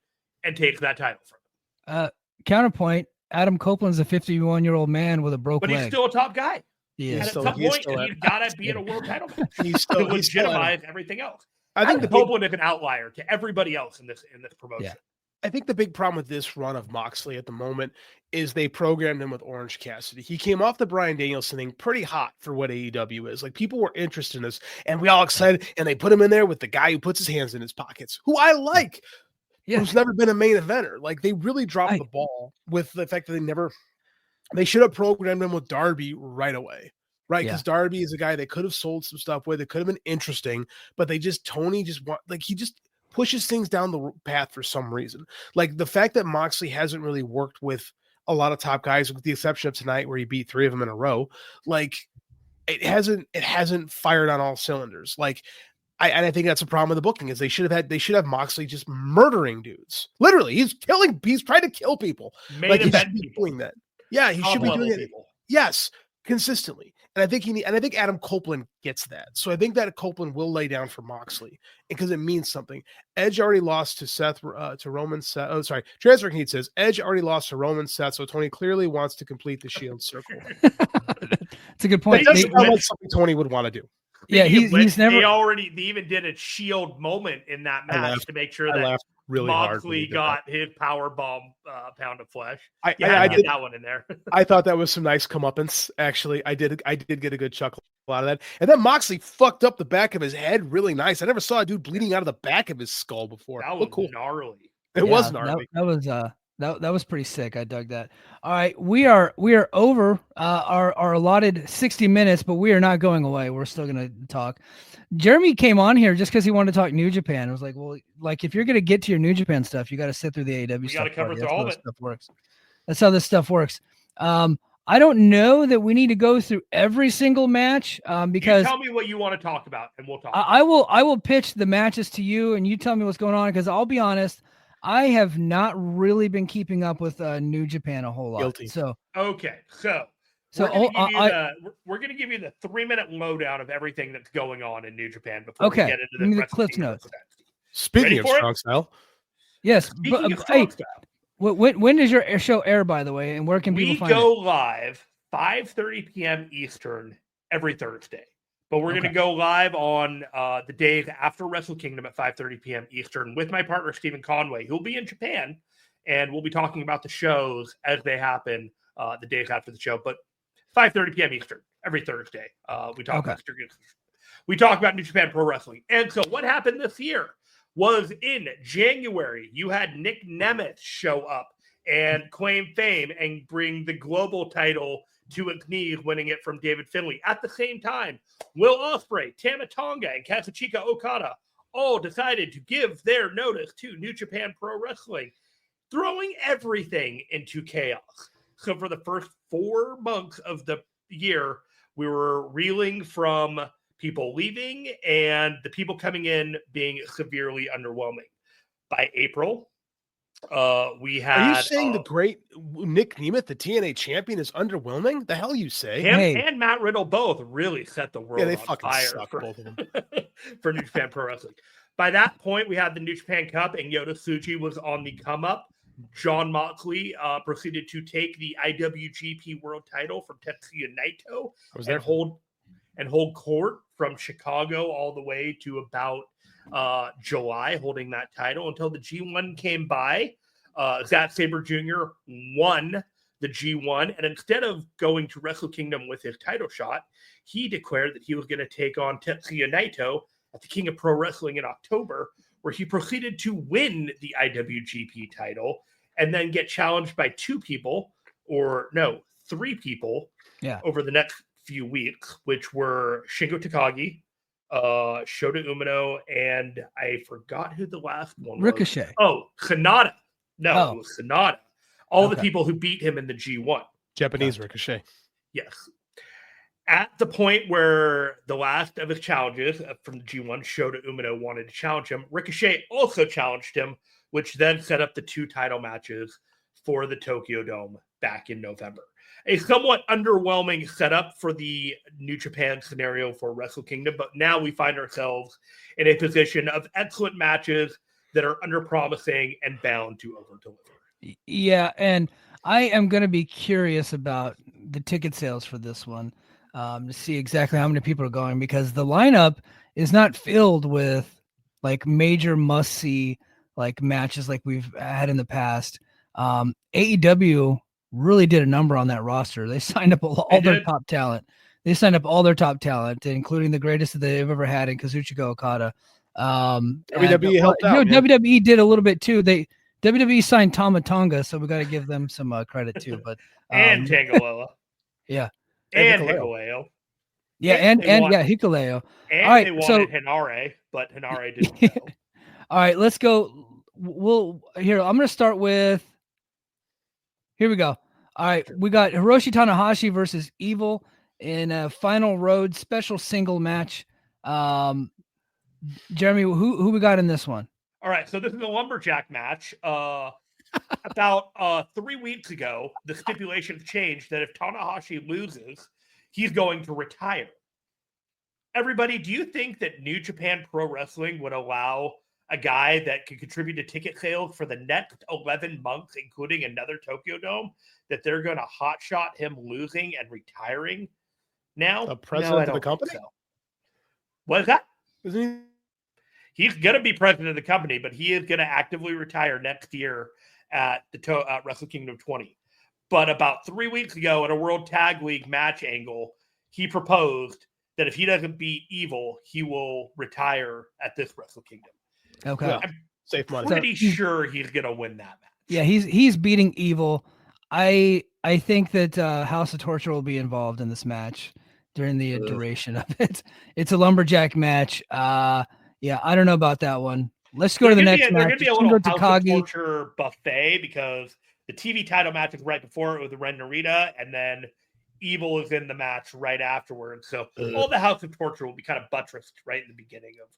and takes that title from him. Counterpoint, Adam Copeland's a 51-year-old man with a broken leg. But he's still a top guy. Yeah, and at some point, he's got to be in a world title match to legitimize everything else. I think Copeland is an outlier to everybody else in this promotion. Yeah. I think the big problem with this run of Moxley at the moment is they programmed him with Orange Cassidy. He came off the Bryan Danielson thing pretty hot for what AEW is. Like people were interested in this, and we all excited, and they put him in there with the guy who puts his hands in his pockets, who I like, who's never been a main eventer. Like they really dropped the ball with the fact that they should have programmed him with Darby right away. Right, because Darby is a guy they could have sold some stuff with. It could have been interesting, but he just pushes things down the path for some reason. Like the fact that Moxley hasn't really worked with a lot of top guys, with the exception of tonight where he beat 3 of them in a row. Like it hasn't fired on all cylinders. Like I think that's a problem with the booking is they should have Moxley just murdering dudes. Literally, he's trying to kill people. He should be doing that. Yeah, he should be doing it. Yes, consistently. And I think Adam Copeland gets that. So I think that Copeland will lay down for Moxley because it means something. Edge already lost to Roman Seth. Oh, sorry. Transfer Heat says Edge already lost to Roman Seth, so Tony clearly wants to complete the Shield circle. That's a good point. It doesn't sound like something Tony would want to do. Yeah, he's never. They even did a Shield moment in that match to make sure that really Moxley got his power bomb pound of flesh. I did that one in there. I thought that was some nice comeuppance. Actually, I did get a good chuckle out of that. And then Moxley fucked up the back of his head really nice. I never saw a dude bleeding out of the back of his skull before. That was cool. Gnarly. It was gnarly. That was pretty sick. I dug that. All right, we are over our allotted 60 minutes, but we are not going away. We're still going to talk. Jeremy came on here just because he wanted to talk New Japan. I was like, well, like if you're going to get to your New Japan stuff, you got to sit through the AEW stuff. You got to cover through all of it. That's how this stuff works. I don't know that we need to go through every single match because you tell me what you want to talk about, and we'll talk. I will pitch the matches to you, and you tell me what's going on. Because I'll be honest, I have not really been keeping up with New Japan a whole lot. Guilty. So okay, we're going to give you the 3-minute lowdown of everything that's going on in New Japan before we get into the Cliff Notes. Speaking of strong style, yes. When does your show air, by the way, and where can people find it? We go live 5:30 p.m. Eastern every Thursday, but we're going to go live on the days after Wrestle Kingdom at 5:30 p.m. Eastern with my partner Stephen Conway, who'll be in Japan, and we'll be talking about the shows as they happen the days after the show. But 5:30 p.m. Eastern every Thursday. We talk about New Japan Pro Wrestling. And so what happened this year was in January, you had Nick Nemeth show up and claim fame and bring the global title to its knees, winning it from David Finlay. At the same time, Will Ospreay, Tama Tonga, and Kazuchika Okada all decided to give their notice to New Japan Pro Wrestling, throwing everything into chaos. So for the first 4 months of the year, we were reeling from people leaving and the people coming in being severely underwhelming. By April, we had... Are you saying the great Nick Nemeth, the TNA champion, is underwhelming? The hell you say? Him and Matt Riddle both really set the world they on fucking fire suck, both of them. for New Japan Pro Wrestling. By that point, we had the New Japan Cup, and Yota Tsuji was on the come up. John Moxley proceeded to take the IWGP World Title from Tetsuya Naito and hold court from Chicago all the way to about July, holding that title until the G1 came by. Zack Sabre Jr. won the G1, and instead of going to Wrestle Kingdom with his title shot, he declared that he was going to take on Tetsuya Naito at the King of Pro Wrestling in October, where he proceeded to win the IWGP title and then get challenged by 3 people over the next few weeks, which were Shingo Takagi, Shota Umino, and I forgot who the last one was. Ricochet. Oh, Sanada. No, it was Sanada. All the people who beat him in the G1. Japanese Ricochet. Yes. At the point where the last of his challenges from the G1, Shota Umino wanted to challenge him, Ricochet also challenged him, which then set up the 2 title matches for the Tokyo Dome back in November. A somewhat underwhelming setup for the New Japan scenario for Wrestle Kingdom, but now we find ourselves in a position of excellent matches that are underpromising and bound to overdeliver. Yeah, and I am going to be curious about the ticket sales for this one to see exactly how many people are going, because the lineup is not filled with like major must-see like matches like we've had in the past. AEW really did a number on that roster. They signed up all their top talent. They signed up all their top talent, including the greatest that they've ever had in Kazuchika Okada. WWE helped out. WWE did a little bit too. WWE signed Tama Tonga, so we got to give them some credit too. But and Tangaloa, yeah, and Hikuleo, Hikuleo. And all right, they wanted Hinare, but Hinare didn't know. All right, let's go. Here. I'm going to start with. Here we go. All right, we got Hiroshi Tanahashi versus Evil in a Final Road special single match. Jeremy, who we got in this one? All right, so this is a lumberjack match. About 3 weeks ago, the stipulation changed that if Tanahashi loses, he's going to retire. Everybody, do you think that New Japan Pro Wrestling would allow a guy that could contribute to ticket sales for the next 11 months, including another Tokyo Dome, that they're going to hotshot him losing and retiring now? The president of the company? So. What is that? Isn't he? He's going to be president of the company, but he is going to actively retire next year at the Wrestle Kingdom 20. But about 3 weeks ago at a World Tag League match angle, he proposed that if he doesn't beat Evil, he will retire at this Wrestle Kingdom. Okay. So Safe money. Pretty sure he's going to win that match. Yeah, he's beating Evil. I think that House of Torture will be involved in this match during the duration of it. It's a lumberjack match. Yeah, I don't know about that one. Let's go to the next match. There's going to be a little House of Torture buffet because the TV title match is right before it with the Ren Narita, and then Evil is in the match right afterwards. So all the House of Torture will be kind of buttressed right in the beginning of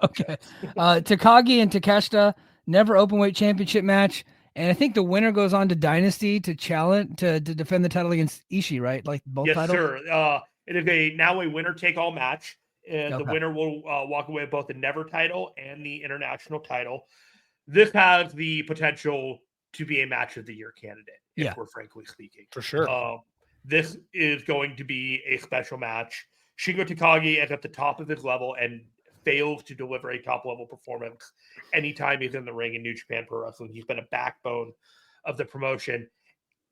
okay. Takagi and Takeshita, never openweight championship match. And I think the winner goes on to Dynasty to challenge to defend the title against Ishii, right? Like both titles? Yes, sir. It is now a winner-take-all match. And the winner will walk away with both the Never title and the International title. This has the potential to be a match of the year candidate, if we're frankly speaking. For sure. This is going to be a special match. Shingo Takagi is at the top of his level and fails to deliver a top-level performance anytime he's in the ring in New Japan Pro Wrestling. He's been a backbone of the promotion.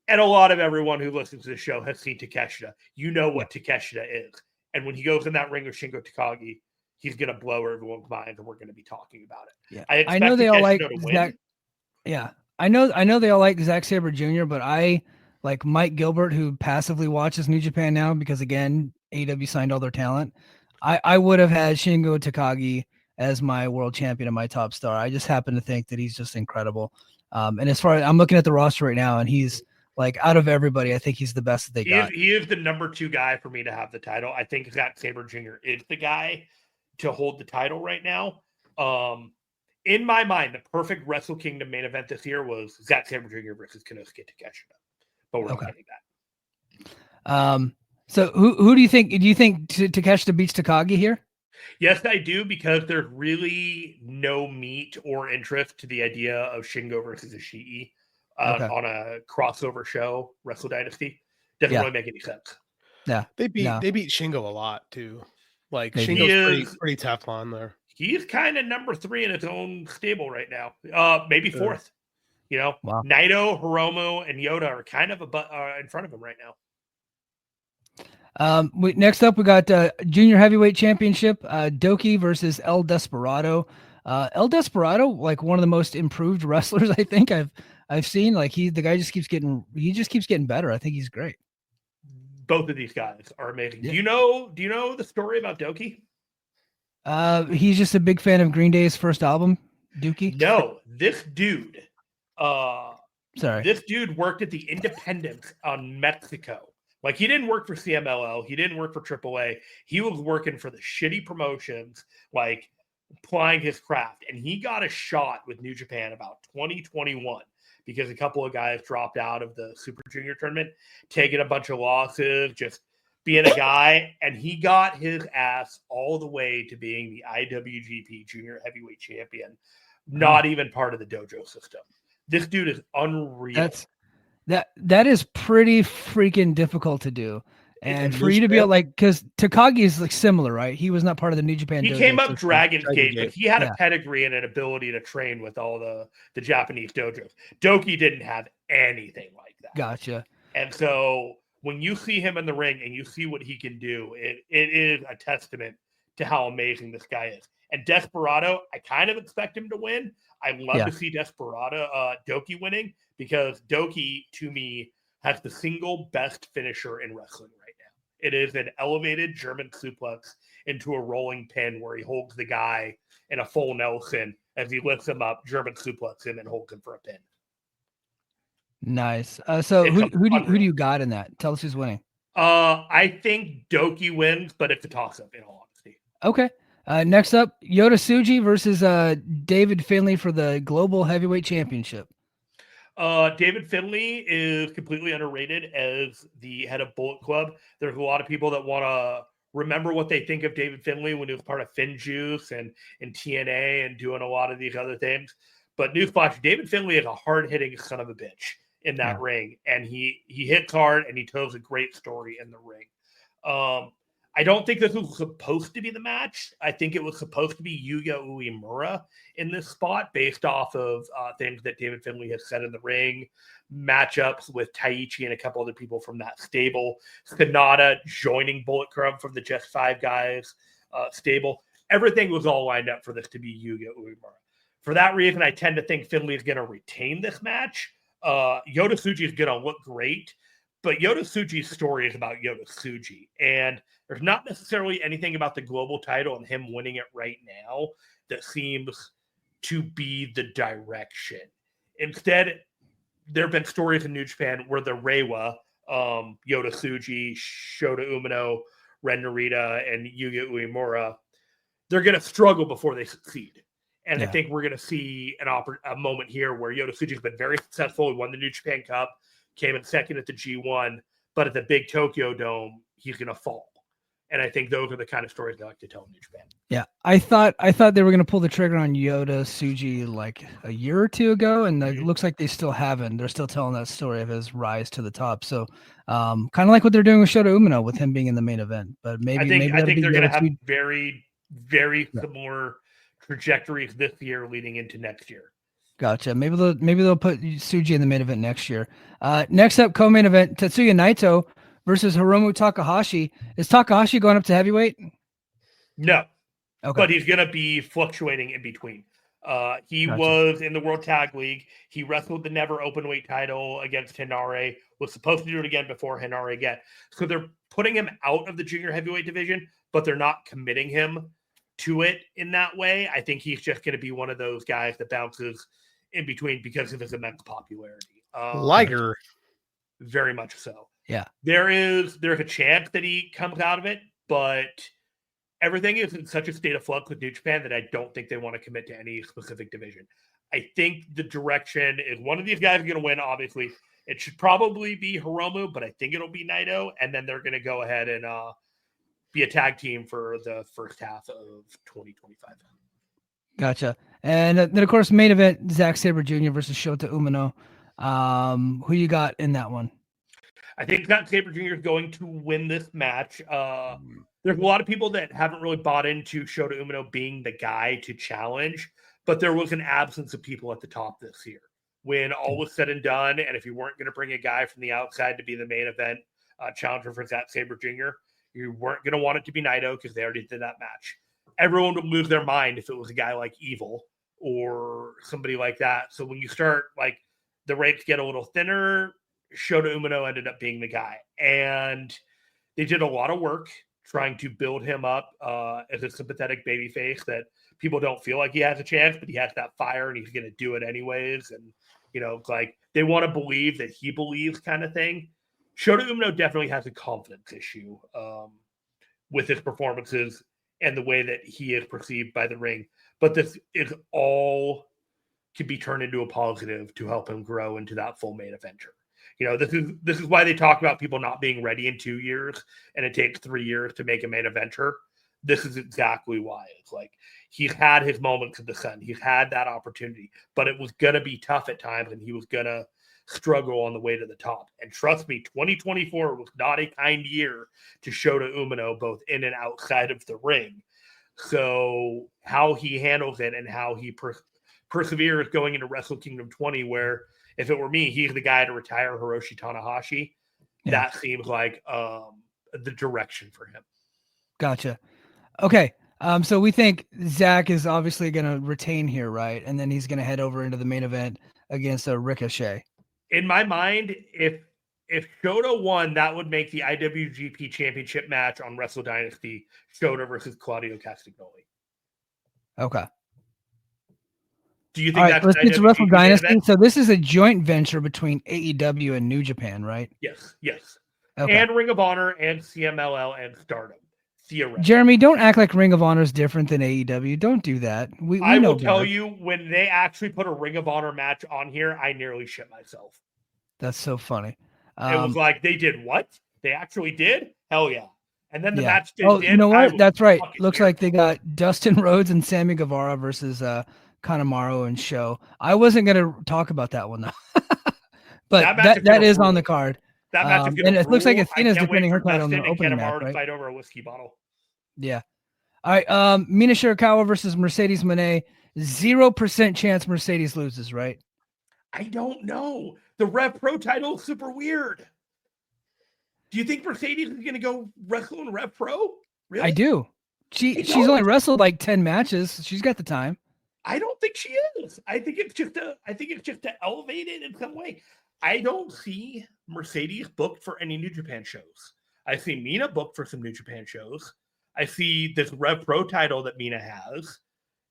And a lot of everyone who listens to the show has seen Takeshita. You know what Takeshita is. And when he goes in that ring with Shingo Takagi, he's going to blow everyone's mind, and we're going to be talking about it. Yeah. I know they all like Zach. Yeah, I know they all like Zack Sabre Jr., but I like Mike Gilbert, who passively watches New Japan now because again, AEW signed all their talent. I would have had Shingo Takagi as my world champion and my top star. I just happen to think that he's just incredible. And as far as I'm looking at the roster right now, and he's like out of everybody, I think he's the best that they got. He is the number 2 guy for me to have the title. I think Zack Sabre Jr. is the guy to hold the title right now. In my mind, the perfect Wrestle Kingdom main event this year was Zack Sabre Jr. versus Konosuke Takeshita. But we're not getting that. So who do you think? Do you think Takeshita beats Takagi here? Yes, I do, because there's really no meat or interest to the idea of Shingo versus Ishii on a crossover show, Wrestle Dynasty. Doesn't really make any sense. Yeah, they beat Shingo a lot too. Like Shingo's pretty Teflon there. He's kind of number 3 in his own stable right now. Maybe 4th. You know, Naito, Hiromu, and Yoda are kind of in front of him right now. Next up, we got Junior Heavyweight Championship, Doki versus El Desperado. El Desperado, like one of the most improved wrestlers I think I've seen. Like the guy just keeps getting better. I think he's great. Both of these guys are amazing. Yeah. Do you know the story about Doki? He's just a big fan of Green Day's first album, Dookie. No, this dude. This dude worked at the Independent on Mexico. Like, he didn't work for CMLL. He didn't work for AAA. He was working for the shitty promotions, like applying his craft. And he got a shot with New Japan about 2021 because a couple of guys dropped out of the Super Junior tournament, taking a bunch of losses, just being a guy. And he got his ass all the way to being the IWGP Junior Heavyweight Champion, not even part of the dojo system. This dude is unreal. That is pretty freaking difficult to do. And for you to be able, like, because Takagi is like similar, right? He was not part of the New Japan. He came up Dragon's Gate, but he had a pedigree and an ability to train with all the Japanese dojos. Doki didn't have anything like that. Gotcha. And so when you see him in the ring and you see what he can do, it is a testament to how amazing this guy is. And Desperado, I kind of expect him to win. I'd love to see Doki winning, because Doki, to me, has the single best finisher in wrestling right now. It is an elevated German suplex into a rolling pin where he holds the guy in a full Nelson as he lifts him up, German suplex him, and holds him for a pin. Nice. So who do you got in that? Tell us who's winning. I think Doki wins, but it's a toss-up, in all honesty. Okay. Next up, Yota Tsuji versus David Finlay for the Global Heavyweight Championship. David Finlay is completely underrated as the head of Bullet Club. There's a lot of people that want to remember what they think of David Finlay when he was part of FinJuice and TNA and doing a lot of these other things. But newsflash, David Finlay is a hard-hitting son of a bitch in that ring. And he hits hard, and he tells a great story in the ring. I don't think this was supposed to be the match. I think it was supposed to be Yuya Uemura in this spot based off of things that David Finlay has said in the ring, matchups with Taichi and a couple other people from that stable, Sonata joining Bullet Club from the Just Five Guys stable. Everything was all lined up for this to be Yuya Uemura. For that reason, I tend to think Finlay is going to retain this match. Yota Tsuji is going to look great, but Yota Tsuji's story is about Yota Tsuji, and there's not necessarily anything about the global title and him winning it right now that seems to be the direction. Instead, there have been stories in New Japan where the Reiwa, Yota Tsuji, Shota Umino, Ren Narita, and Yuya Uemura, they're going to struggle before they succeed. And I think we're going to see a moment here where Yota Tsuji has been very successful. He won the New Japan Cup, came in second at the G1, but at the big Tokyo Dome, he's going to fall. And I think those are the kind of stories I like to tell in New Japan. Yeah, I thought they were going to pull the trigger on Yota Tsuji like a year or two ago, and it looks like they still haven't. They're still telling that story of his rise to the top. So, kind of like what they're doing with Shota Umino, with him being in the main event. But maybe I think they're going to have very, very similar trajectories this year leading into next year. Gotcha. Maybe they'll put Tsuji in the main event next year. Next up, co-main event: Tetsuya Naito versus Hiromu Takahashi. Is Takahashi going up to heavyweight? No. Okay. But he's going to be fluctuating in between. He was in the World Tag League. He wrestled the never openweight title against Hinare. Was supposed to do it again before Hinare So they're putting him out of the junior heavyweight division, but they're not committing him to it in that way. I think he's just going to be one of those guys that bounces in between because of his immense popularity. Liger. Very much so. Yeah. There's a chance that he comes out of it, but everything is in such a state of flux with New Japan that I don't think they want to commit to any specific division. I think the direction is one of these guys is going to win, obviously. It should probably be Hiromu, but I think it'll be Naito, and then they're going to go ahead and be a tag team for the first half of 2025. Gotcha. And then, of course, main event, Zack Sabre Jr. versus Shota Umino. Who you got in that one? I think Zack Sabre Jr. is going to win this match. There's a lot of people that haven't really bought into Shota Umino being the guy to challenge, but there was an absence of people at the top this year. When all was said and done, and if you weren't going to bring a guy from the outside to be the main event challenger for Zack Sabre Jr., you weren't going to want it to be Naito because they already did that match. Everyone would lose their mind if it was a guy like Evil or somebody like that. So when you start, like, the ranks get a little thinner, Shota Umino ended up being the guy. And they did a lot of work trying to build him up as a sympathetic babyface that people don't feel like he has a chance, but he has that fire and he's going to do it anyways. And, you know, it's like they want to believe that he believes kind of thing. Shota Umino definitely has a confidence issue with his performances and the way that he is perceived by the ring. But this is all can be turned into a positive to help him grow into that full main eventer. You know, this is why they talk about people not being ready in 2 years and it takes 3 years to make a main eventer. This is exactly why. It's like he's had his moments in the sun. He's had that opportunity, but it was going to be tough at times and he was going to struggle on the way to the top. And trust me, 2024 was not a kind year to Shota Umino, both in and outside of the ring. So how he handles it and how he perseveres going into Wrestle Kingdom 20, where if it were me, he's the guy to retire Hiroshi Tanahashi. Yeah. That seems like the direction for him. Gotcha. Okay. So we think Zach is obviously going to retain here, right? And then he's going to head over into the main event against Ricochet. In my mind, if Shota won, that would make the IWGP Championship match on Wrestle Dynasty Shota versus Claudio Castagnoli. Okay. Do you think that's let's get to Wrestle Dynasty? Event? So this is a joint venture between AEW and New Japan, right? Yes. Okay. And Ring of Honor and CMLL and Stardom. Jeremy, don't act like Ring of Honor is different than AEW. Don't do that. I will tell you, when they actually put a Ring of Honor match on here, I nearly shit myself. That's so funny. It was like, they did what? They actually did? Hell yeah. And then the match did. You know what? That's right. Looks like they got Dustin Rhodes and Sammy Guevara versus Kanemaru and Show. I wasn't going to talk about that one, though. But that is on the card. That match is and it looks like Athena's defending her title in the opening match, right? Fight over a whiskey bottle. Yeah. All right. Mina Shirakawa versus Mercedes Moné. 0% chance Mercedes loses, right? I don't know. The Rev Pro title is super weird. Do you think Mercedes is going to go wrestle in Rev Pro? Really? I do. She's only wrestled like 10 matches. She's got the time. I don't think she is. I think it's just to elevate it in some way. I don't see Mercedes booked for any New Japan shows. I see Mina booked for some New Japan shows. I see this Rev Pro title that Mina has.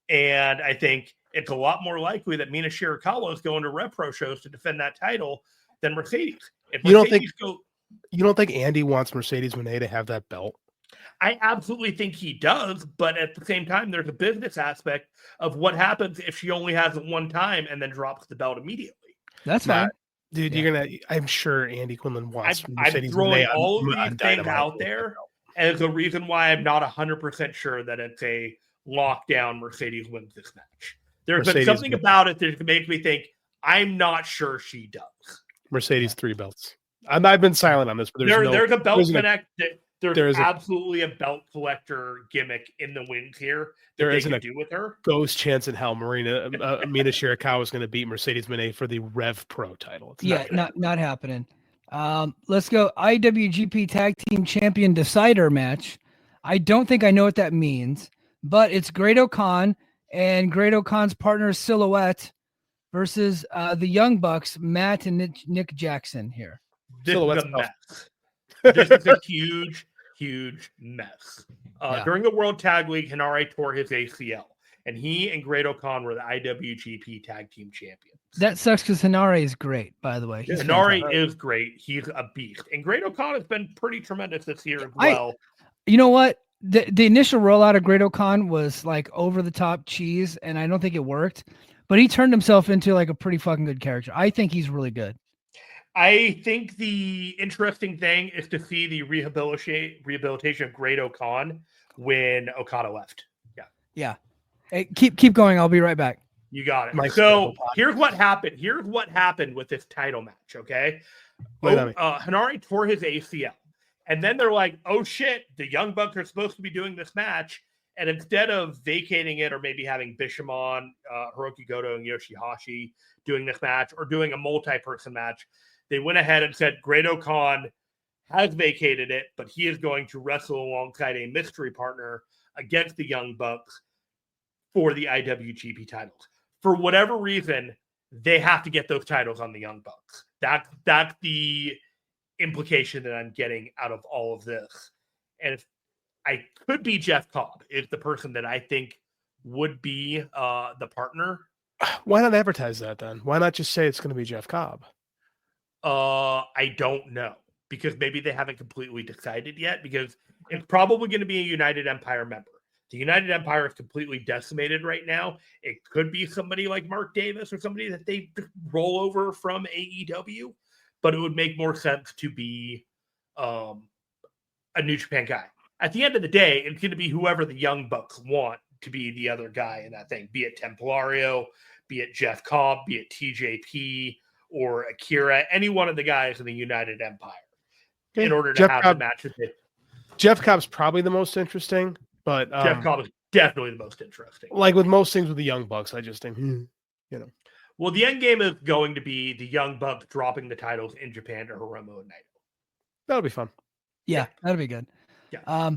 And I think it's a lot more likely that Mina Shirakawa is going to Rev Pro shows to defend that title than Mercedes. You don't think Andy wants Mercedes Moné to have that belt? I absolutely think he does, but at the same time, there's a business aspect of what happens if she only has it one time and then drops the belt immediately. That's fine. Dude, I'm sure Andy Quinlan wants Mercedes I'm throwing Moné all of these things out there as a reason why I'm not 100% sure that it's a lockdown Mercedes wins this match. There's been something about it that makes me think I'm not sure she does. Mercedes 3 belts. I've been silent on this, but there's a belt connect. There's absolutely a belt collector gimmick in the wings here. There isn't a do with her. Ghost chance in hell Mina Shirakawa is going to beat Mercedes Moné for the Rev Pro title. It's not happening. Let's go IWGP Tag Team Champion Decider match. I don't think I know what that means, but it's Great-O-Khan and Great-O-Khan's partner Silhouette versus the Young Bucks, Matt and Nick Jackson here. This is a mess. This is a huge mess. During the World Tag League, Henare tore his ACL, and he and Great-O-Khan were the IWGP Tag Team Champions. That sucks because Henare is great, by the way. Henare is great. He's a beast. And Great-O-Khan has been pretty tremendous this year as well. You know what? The initial rollout of Great-O-Khan was like over the top cheese, and I don't think it worked. But he turned himself into like a pretty fucking good character. I think he's really good. I think the interesting thing is to see the rehabilitation of Great-O-Khan when Okada left. Yeah. Hey, keep going. I'll be right back. You got it. So here's what happened. Here's what happened with this title match. Okay. Henare tore his ACL. And then they're like, oh shit, the Young Bucks are supposed to be doing this match. And instead of vacating it or maybe having Bishamon, Hiroki Goto, and Yoshihashi doing this match or doing a multi-person match, they went ahead and said Great-O-Khan has vacated it, but he is going to wrestle alongside a mystery partner against the Young Bucks for the IWGP titles. For whatever reason, they have to get those titles on the Young Bucks. That's the implication that I'm getting out of all of this. And if I could be Jeff Cobb is the person that I think would be the partner. Why not advertise that then? Why not just say it's going to be Jeff Cobb? I don't know, because maybe they haven't completely decided yet, because it's probably going to be a United Empire member. The United Empire is completely decimated right now. It could be somebody like Mark Davis or somebody that they roll over from AEW, but it would make more sense to be a New Japan guy. At the end of the day, it's going to be whoever the Young Bucks want to be the other guy in that thing, be it Templario, be it Jeff Cobb, be it TJP, or Akira, any one of the guys in the United Empire, in order to have the match with it. Jeff Cobb's probably the most interesting, but Jeff Cobb is definitely the most interesting. Like with most things with the Young Bucks, I just think, Well, the end game is going to be the Young Bucks dropping the titles in Japan to Hiromu and Naito. That'll be fun. Yeah, that'll be good. Yeah.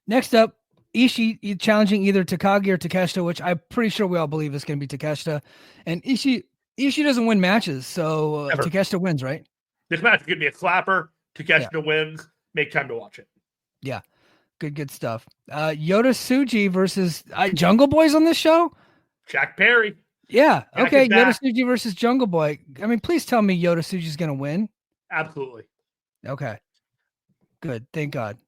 Next up, Ishii challenging either Takagi or Takeshita, which I'm pretty sure we all believe is going to be Takeshita. And Ishii doesn't win matches, so Takeshita wins, right? This match is going to be a slapper. Takeshita wins. Make time to watch it. Yeah. Good stuff. Yota Tsuji versus Jungle Boy's on this show? Jack Perry. Yeah. Okay. Yota Tsuji versus Jungle Boy. I mean, please tell me Yota Tsuji's going to win. Absolutely. Okay. Good. Thank God.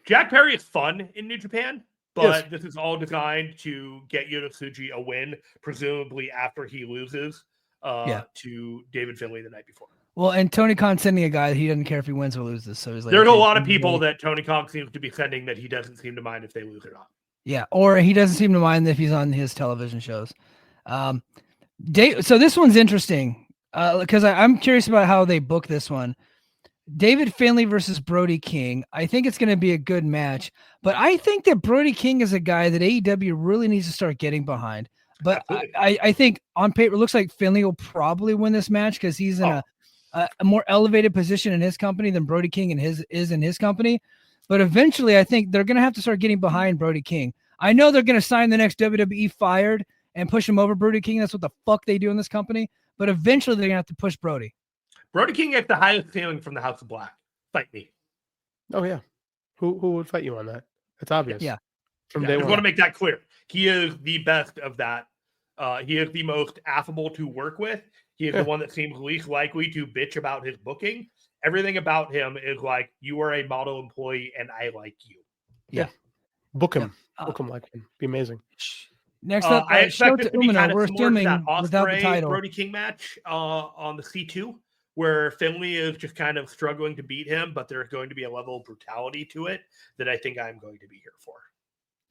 Jack Perry is fun in New Japan, but this is all designed to get Yota Tsuji a win, presumably after he loses to David Finlay the night before. Well, and Tony Khan sending a guy that he doesn't care if he wins or loses. So he's like, there's a lot of people that Tony Khan seems to be sending that he doesn't seem to mind if they lose or not. Yeah, or he doesn't seem to mind if he's on his television shows. So this one's interesting because I'm curious about how they book this one. David Finlay versus Brody King. I think it's going to be a good match, but I think that Brody King is a guy that AEW really needs to start getting behind. But I think on paper, it looks like Finlay will probably win this match because he's in a more elevated position in his company than Brody King is in his company. But eventually, I think they're going to have to start getting behind Brody King. I know they're going to sign the next WWE fired and push him over Brody King. That's what the fuck they do in this company. But eventually, they're going to have to push Brody. Brody King has the highest ceiling from the House of Black. Fight me. Oh, yeah. Who would fight you on that? It's obvious. Yeah. From day one. I want to make that clear. He is the best of that. He is the most affable to work with. He is the one that seems least likely to bitch about his booking. Everything about him is like, you are a model employee and I like you. Yeah. Book him. Book him like him. Be amazing. Next up, I expect it to be kind of similar to that without the title. Brody King match on the C2, where Finlay is just kind of struggling to beat him, but there's going to be a level of brutality to it that I think I'm going to be here for.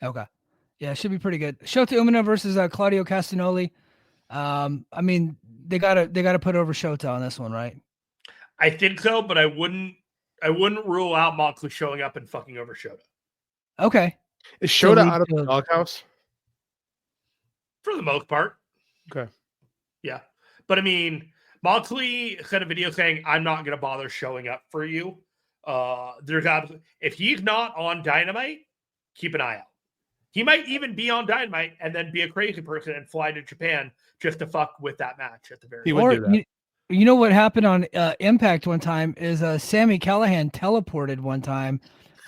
Okay. Yeah, it should be pretty good. Shota Umino versus Claudio Castagnoli. I mean, they gotta put over Shota on this one, right? I think so, but I wouldn't rule out Moxley showing up and fucking over Shota. Okay. Is Shota out of the doghouse? For the most part. Okay. Yeah. But I mean, Moxley sent a video saying, I'm not going to bother showing up for you. If he's not on Dynamite, keep an eye out. He might even be on Dynamite and then be a crazy person and fly to Japan just to fuck with that match at the very end. He would do that. You know what happened on Impact one time is Sami Callihan teleported one time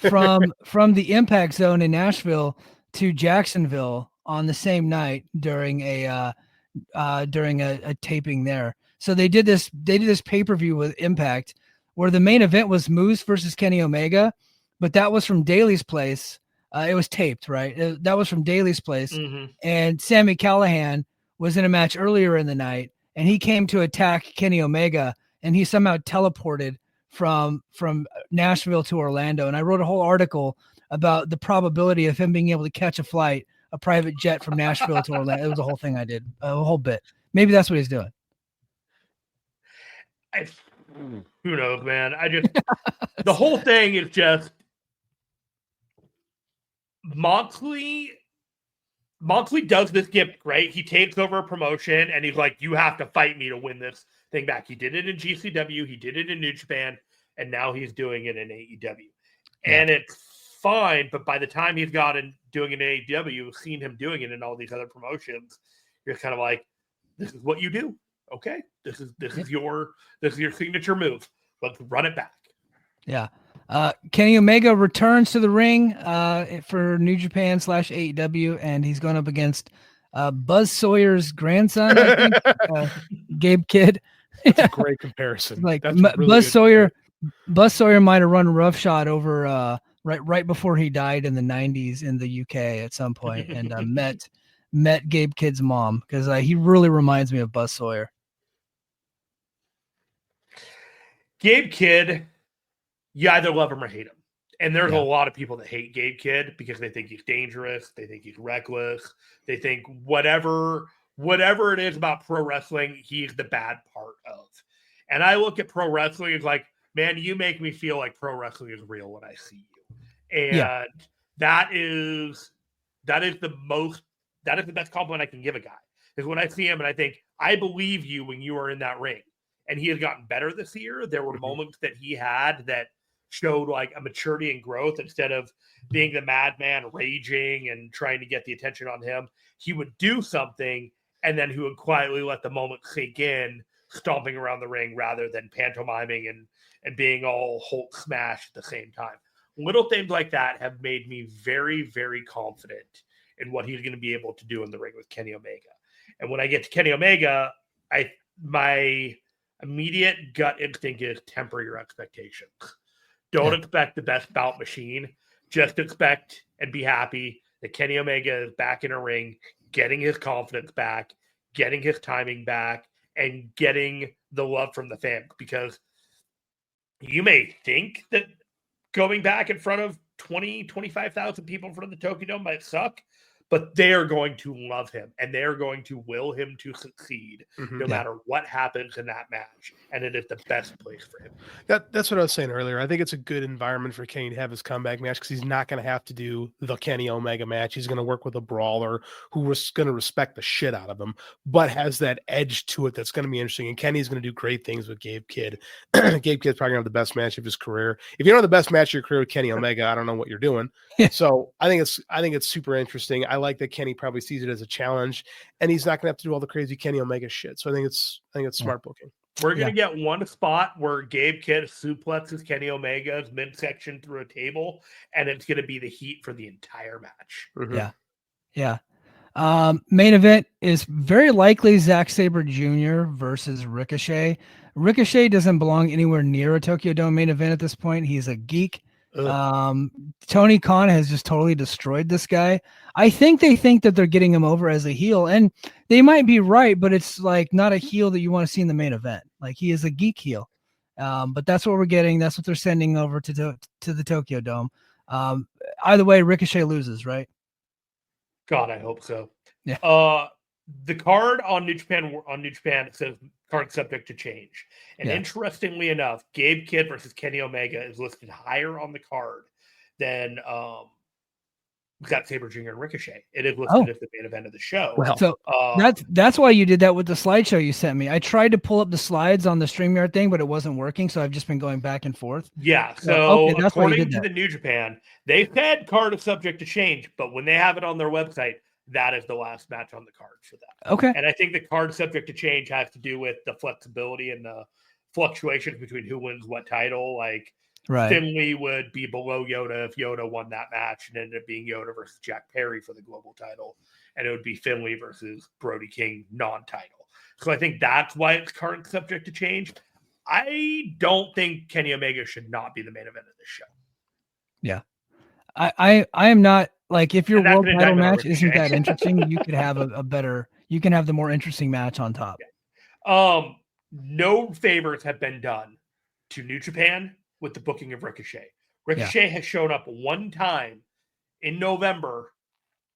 from the Impact Zone in Nashville to Jacksonville on the same night during a taping there. So they did this pay-per-view with Impact where the main event was Moose versus Kenny Omega, but that was from Daly's place. It was taped, right? That was from Daly's place. Mm-hmm. And Sami Callihan was in a match earlier in the night, and he came to attack Kenny Omega, and he somehow teleported from Nashville to Orlando. And I wrote a whole article about the probability of him being able to catch a private jet from Nashville to Orlando. It was a whole thing I did, a whole bit. Maybe that's what he's doing. Who knows, man? The whole thing is just Moxley does this gimmick, right? He takes over a promotion and he's like, you have to fight me to win this thing back. He did it in GCW, he did it in New Japan, and now he's doing it in AEW. Yeah. And it's fine, but by the time he's gotten doing it in AEW, seen him doing it in all these other promotions, you're kind of like, this is what you do. Okay. This is your signature move. Let's run it back. Yeah. Kenny Omega returns to the ring for New Japan / AEW, and he's going up against Buzz Sawyer's grandson, I think, Gabe Kidd. That's a great comparison. Like That's really Buzz Sawyer might have run roughshod over right before he died in the 90s in the UK at some point, and met Gabe Kidd's mom, because he really reminds me of Buzz Sawyer. Gabe Kidd, you either love him or hate him. And there's a lot of people that hate Gabe Kidd because they think he's dangerous. They think he's reckless. They think whatever it is about pro wrestling, he's the bad part of. And I look at pro wrestling as like, man, you make me feel like pro wrestling is real when I see you. And that is the best compliment I can give a guy, is when I see him and I think, I believe you when you are in that ring. And he has gotten better this year. There were moments that he had that showed like a maturity and growth. Instead of being the madman raging and trying to get the attention on him, he would do something and then he would quietly let the moment sink in, stomping around the ring rather than pantomiming and being all Hulk smash at the same time. Little things like that have made me very, very confident in what he's going to be able to do in the ring with Kenny Omega. And when I get to Kenny Omega, my immediate gut instinct is temper your expectations. Don't expect the best bout machine. Just expect and be happy that Kenny Omega is back in a ring, getting his confidence back, getting his timing back, and getting the love from the fans. Because you may think that going back in front of 20, 25,000 people in front of the Tokyo Dome might suck, but they are going to love him and they are going to will him to succeed no matter what happens in that match. And it is the best place for him. That's what I was saying earlier. I think it's a good environment for Kenny to have his comeback match because he's not going to have to do the Kenny Omega match. He's going to work with a brawler who was going to respect the shit out of him, but has that edge to it that's going to be interesting. And Kenny's going to do great things with Gabe Kidd. Gabe Kidd's probably going to have the best match of his career. If you don't have the best match of your career with Kenny Omega, I don't know what you're doing. So I think it's super interesting. I like that Kenny probably sees it as a challenge, and he's not going to have to do all the crazy Kenny Omega shit. So I think it's smart booking. We're going to get one spot where Gabe Kidd suplexes Kenny Omega's midsection through a table, and it's going to be the heat for the entire match. Yeah. Main event is very likely Zack Sabre Jr. versus Ricochet. Ricochet doesn't belong anywhere near a Tokyo Dome main event at this point. He's a geek. Tony Khan has just totally destroyed this guy. I think they think that they're getting him over as a heel, and they might be right, but it's like not a heel that you want to see in the main event. Like, he is a geek heel. But that's what we're getting. That's what they're sending over to the Tokyo Dome. Either way, Ricochet loses, right? God, I hope so. Yeah. The card on New Japan says card subject to change. And interestingly enough, Gabe Kidd versus Kenny Omega is listed higher on the card than Zack Sabre Jr. and Ricochet. It is listed as the main event of the show. Well, so that's why you did that with the slideshow you sent me. I tried to pull up the slides on the StreamYard thing, but it wasn't working. So I've just been going back and forth. Yeah. So according to the New Japan, they said card is subject to change, but when they have it on their website, that is the last match on the card for that. Okay. And I think the card subject to change has to do with the flexibility and the fluctuations between who wins what title. Like, Right. Finley would be below Yoda if Yoda won that match and ended up being Yoda versus Jack Perry for the global title. And it would be Finley versus Brody King non-title. So I think that's why it's currently subject to change. I don't think Kenny Omega should not be the main event of this show. Yeah. I am not like, if your And that's world an title indictment on match isn't Ricochet. that interesting, you could have you can have the more interesting match on top. No favors have been done to New Japan with the booking of Ricochet. Ricochet has shown up one time in November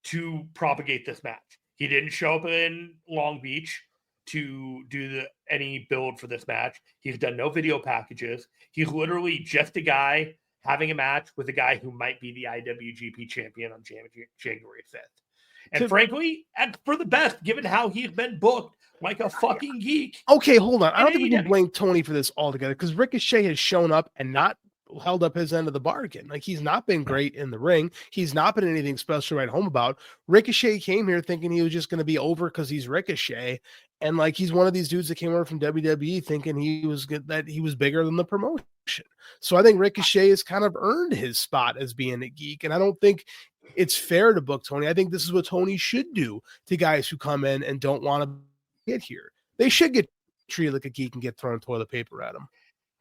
to propagate this match. He didn't show up in Long Beach to do any build for this match. He's done no video packages. He's literally just a guy having a match with a guy who might be the IWGP champion on January 5th. And frankly, for the best, given how he's been booked like a fucking geek. Okay, hold on. I don't think we can blame Tony for this altogether, because Ricochet has shown up and not held up his end of the bargain. Like, he's not been great in the ring. He's not been anything special to write home about. Ricochet came here thinking he was just going to be over because he's Ricochet. And like, he's one of these dudes that came over from WWE thinking he was good, that he was bigger than the promotion. So I think Ricochet has kind of earned his spot as being a geek. And I don't think it's fair to book Tony. I think this is what Tony should do to guys who come in and don't want to get here. They should get treated like a geek and get thrown toilet paper at them.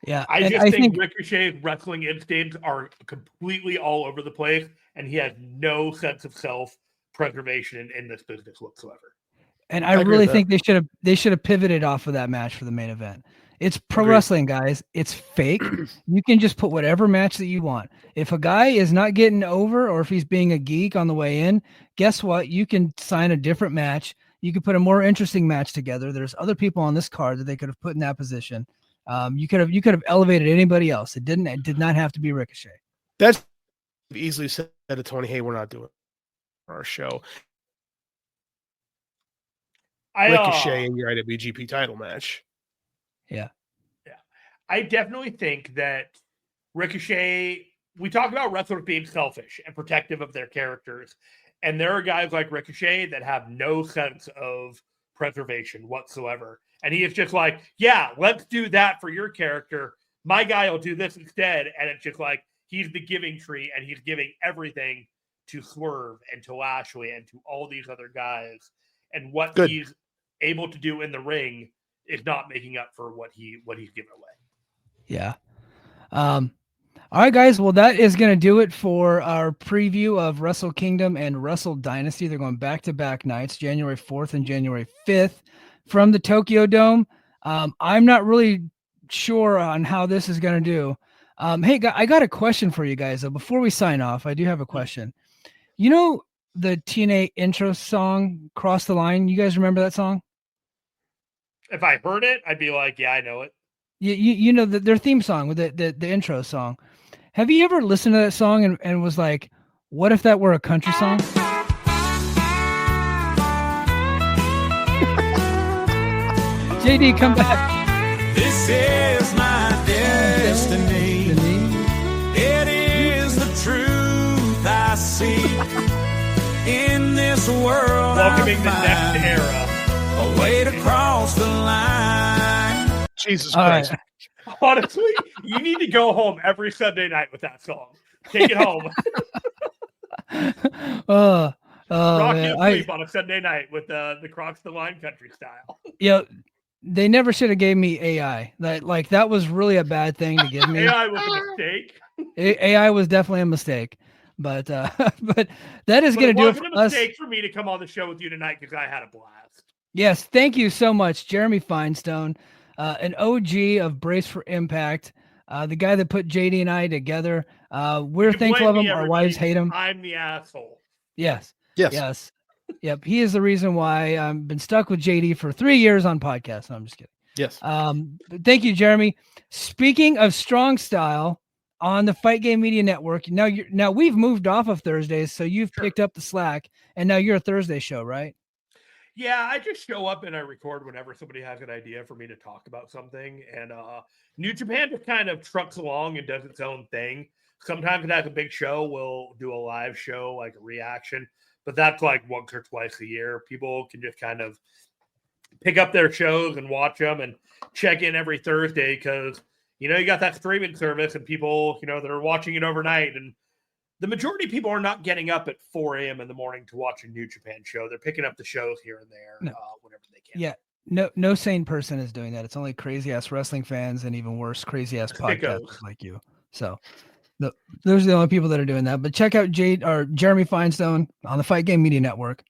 Yeah. I just think Ricochet's wrestling instincts are completely all over the place, and he has no sense of self-preservation in this business whatsoever. And I really think they should have pivoted off of that match for the main event. It's pro wrestling, guys. It's fake. You can just put whatever match that you want. If a guy is not getting over, or if he's being a geek on the way in, guess what? You can sign a different match. You could put a more interesting match together. There's other people on this card that they could have put in that position. You could have elevated anybody else. It did not have to be Ricochet. That's easily said to Tony, hey, we're not doing our show. Ricochet in your IWGP title match. Yeah. I definitely think that Ricochet, we talk about wrestlers being selfish and protective of their characters. And there are guys like Ricochet that have no sense of preservation whatsoever. And he is just like, yeah, let's do that for your character. My guy will do this instead. And it's just like, he's the giving tree, and he's giving everything to Swerve and to Lashley and to all these other guys. And what he's able to do in the ring is not making up for what he's given away. Yeah. All right, guys. Well, that is going to do it for our preview of Wrestle Kingdom and Wrestle Dynasty. They're going back-to-back nights, January 4th and January 5th from the Tokyo Dome. I'm not really sure on how this is going to do. Hey, I got a question for you guys, though. Before we sign off, I do have a question. You know the TNA intro song, Cross the Line? You guys remember that song? If I heard it, I'd be like, yeah, I know it. You know their theme song with the intro song. Have you ever listened to that song and was like, what if that were a country song? JD, come back. This is my destiny. It is the truth I see in this world. Welcoming the next era. A way to cross the line. Jesus Christ. Right. Honestly, you need to go home every Sunday night with that song. Take it home. Rock you sleep on a Sunday night with the Cross the Line country style. Yeah, they never should have gave me AI. That was really a bad thing to give me. AI was a mistake. AI was definitely a mistake. But that is going to do it for us. It was a mistake for me to come on the show with you tonight because I had a blast. Yes, thank you so much, Jeremy Finestone, an OG of Brace for Impact, the guy that put JD and I together. We're thankful of him. Our wives hate him. I'm the asshole. Yes. Yep. He is the reason why I've been stuck with JD for 3 years on podcasts. No, I'm just kidding. Yes. Thank you, Jeremy. Speaking of strong style on the Fight Game Media Network, now we've moved off of Thursdays, so you've picked up the slack, and now you're a Thursday show, right? Yeah, I just show up and I record whenever somebody has an idea for me to talk about something. And New Japan just kind of trucks along and does its own thing. Sometimes it has a big show. We'll do a live show, like a reaction. But that's like once or twice a year. People can just kind of pick up their shows and watch them and check in every Thursday because you got that streaming service and people, that are watching it overnight. And the majority of people are not getting up at 4 a.m. in the morning to watch a New Japan show. They're picking up the shows here and there, whenever they can. Yeah. No sane person is doing that. It's only crazy ass wrestling fans and even worse, crazy ass podcasters like you. So those are the only people that are doing that. But check out Jeremy Finestone on the Fight Game Media Network.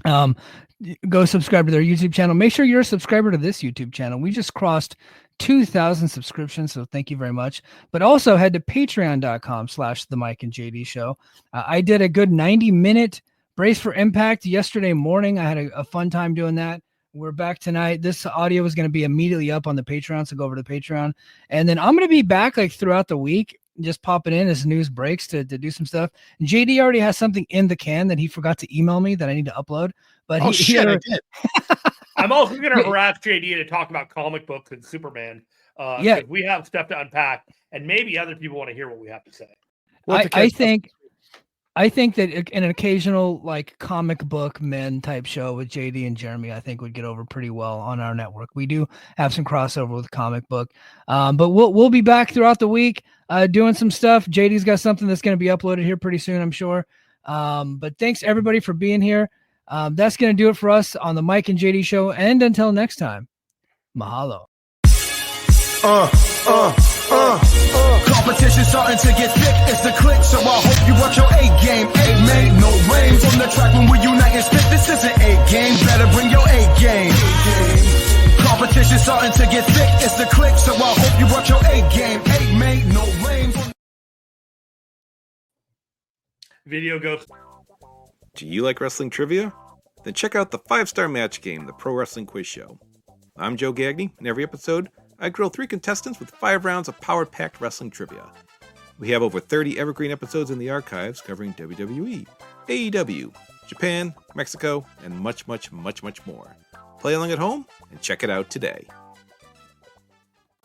Go subscribe to their YouTube channel. Make sure you're a subscriber to this YouTube channel. We just crossed 2,000 subscriptions, so thank you very much. But also head to patreon.com/the Mike and JD Show. I did a good 90-minute Brace for Impact yesterday morning. I had a fun time doing that. We're back tonight. This audio is going to be immediately up on the Patreon, so go over to the Patreon. And then I'm going to be back throughout the week, just popping in as news breaks to do some stuff. JD already has something in the can that he forgot to email me that I need to upload. But I did. I'm also going to harass JD to talk about comic books and Superman. We have stuff to unpack, and maybe other people want to hear what we have to say. I think that an occasional comic book men type show with JD and Jeremy, I think would get over pretty well on our network. We do have some crossover with comic book, but we'll be back throughout the week doing some stuff. JD's got something that's going to be uploaded here pretty soon, I'm sure. But thanks everybody for being here. That's going to do it for us on the Mike and JD Show. And until next time, mahalo. Competition starting to get thick, it's the click, so I hope you watch your A game. A made no rain from the track when we unite and spit. This isn't A game, better bring your A game. Competition starting to get thick, it's the click, so I hope you watch your A game. A made no rain from Video goes. Do you like wrestling trivia? Then check out the 5-Star Match Game, the Pro Wrestling Quiz Show. I'm Joe Gagney, and every episode, I grill 3 contestants with 5 rounds of power-packed wrestling trivia. We have over 30 evergreen episodes in the archives covering WWE, AEW, Japan, Mexico, and much, much, much, much more. Play along at home and check it out today.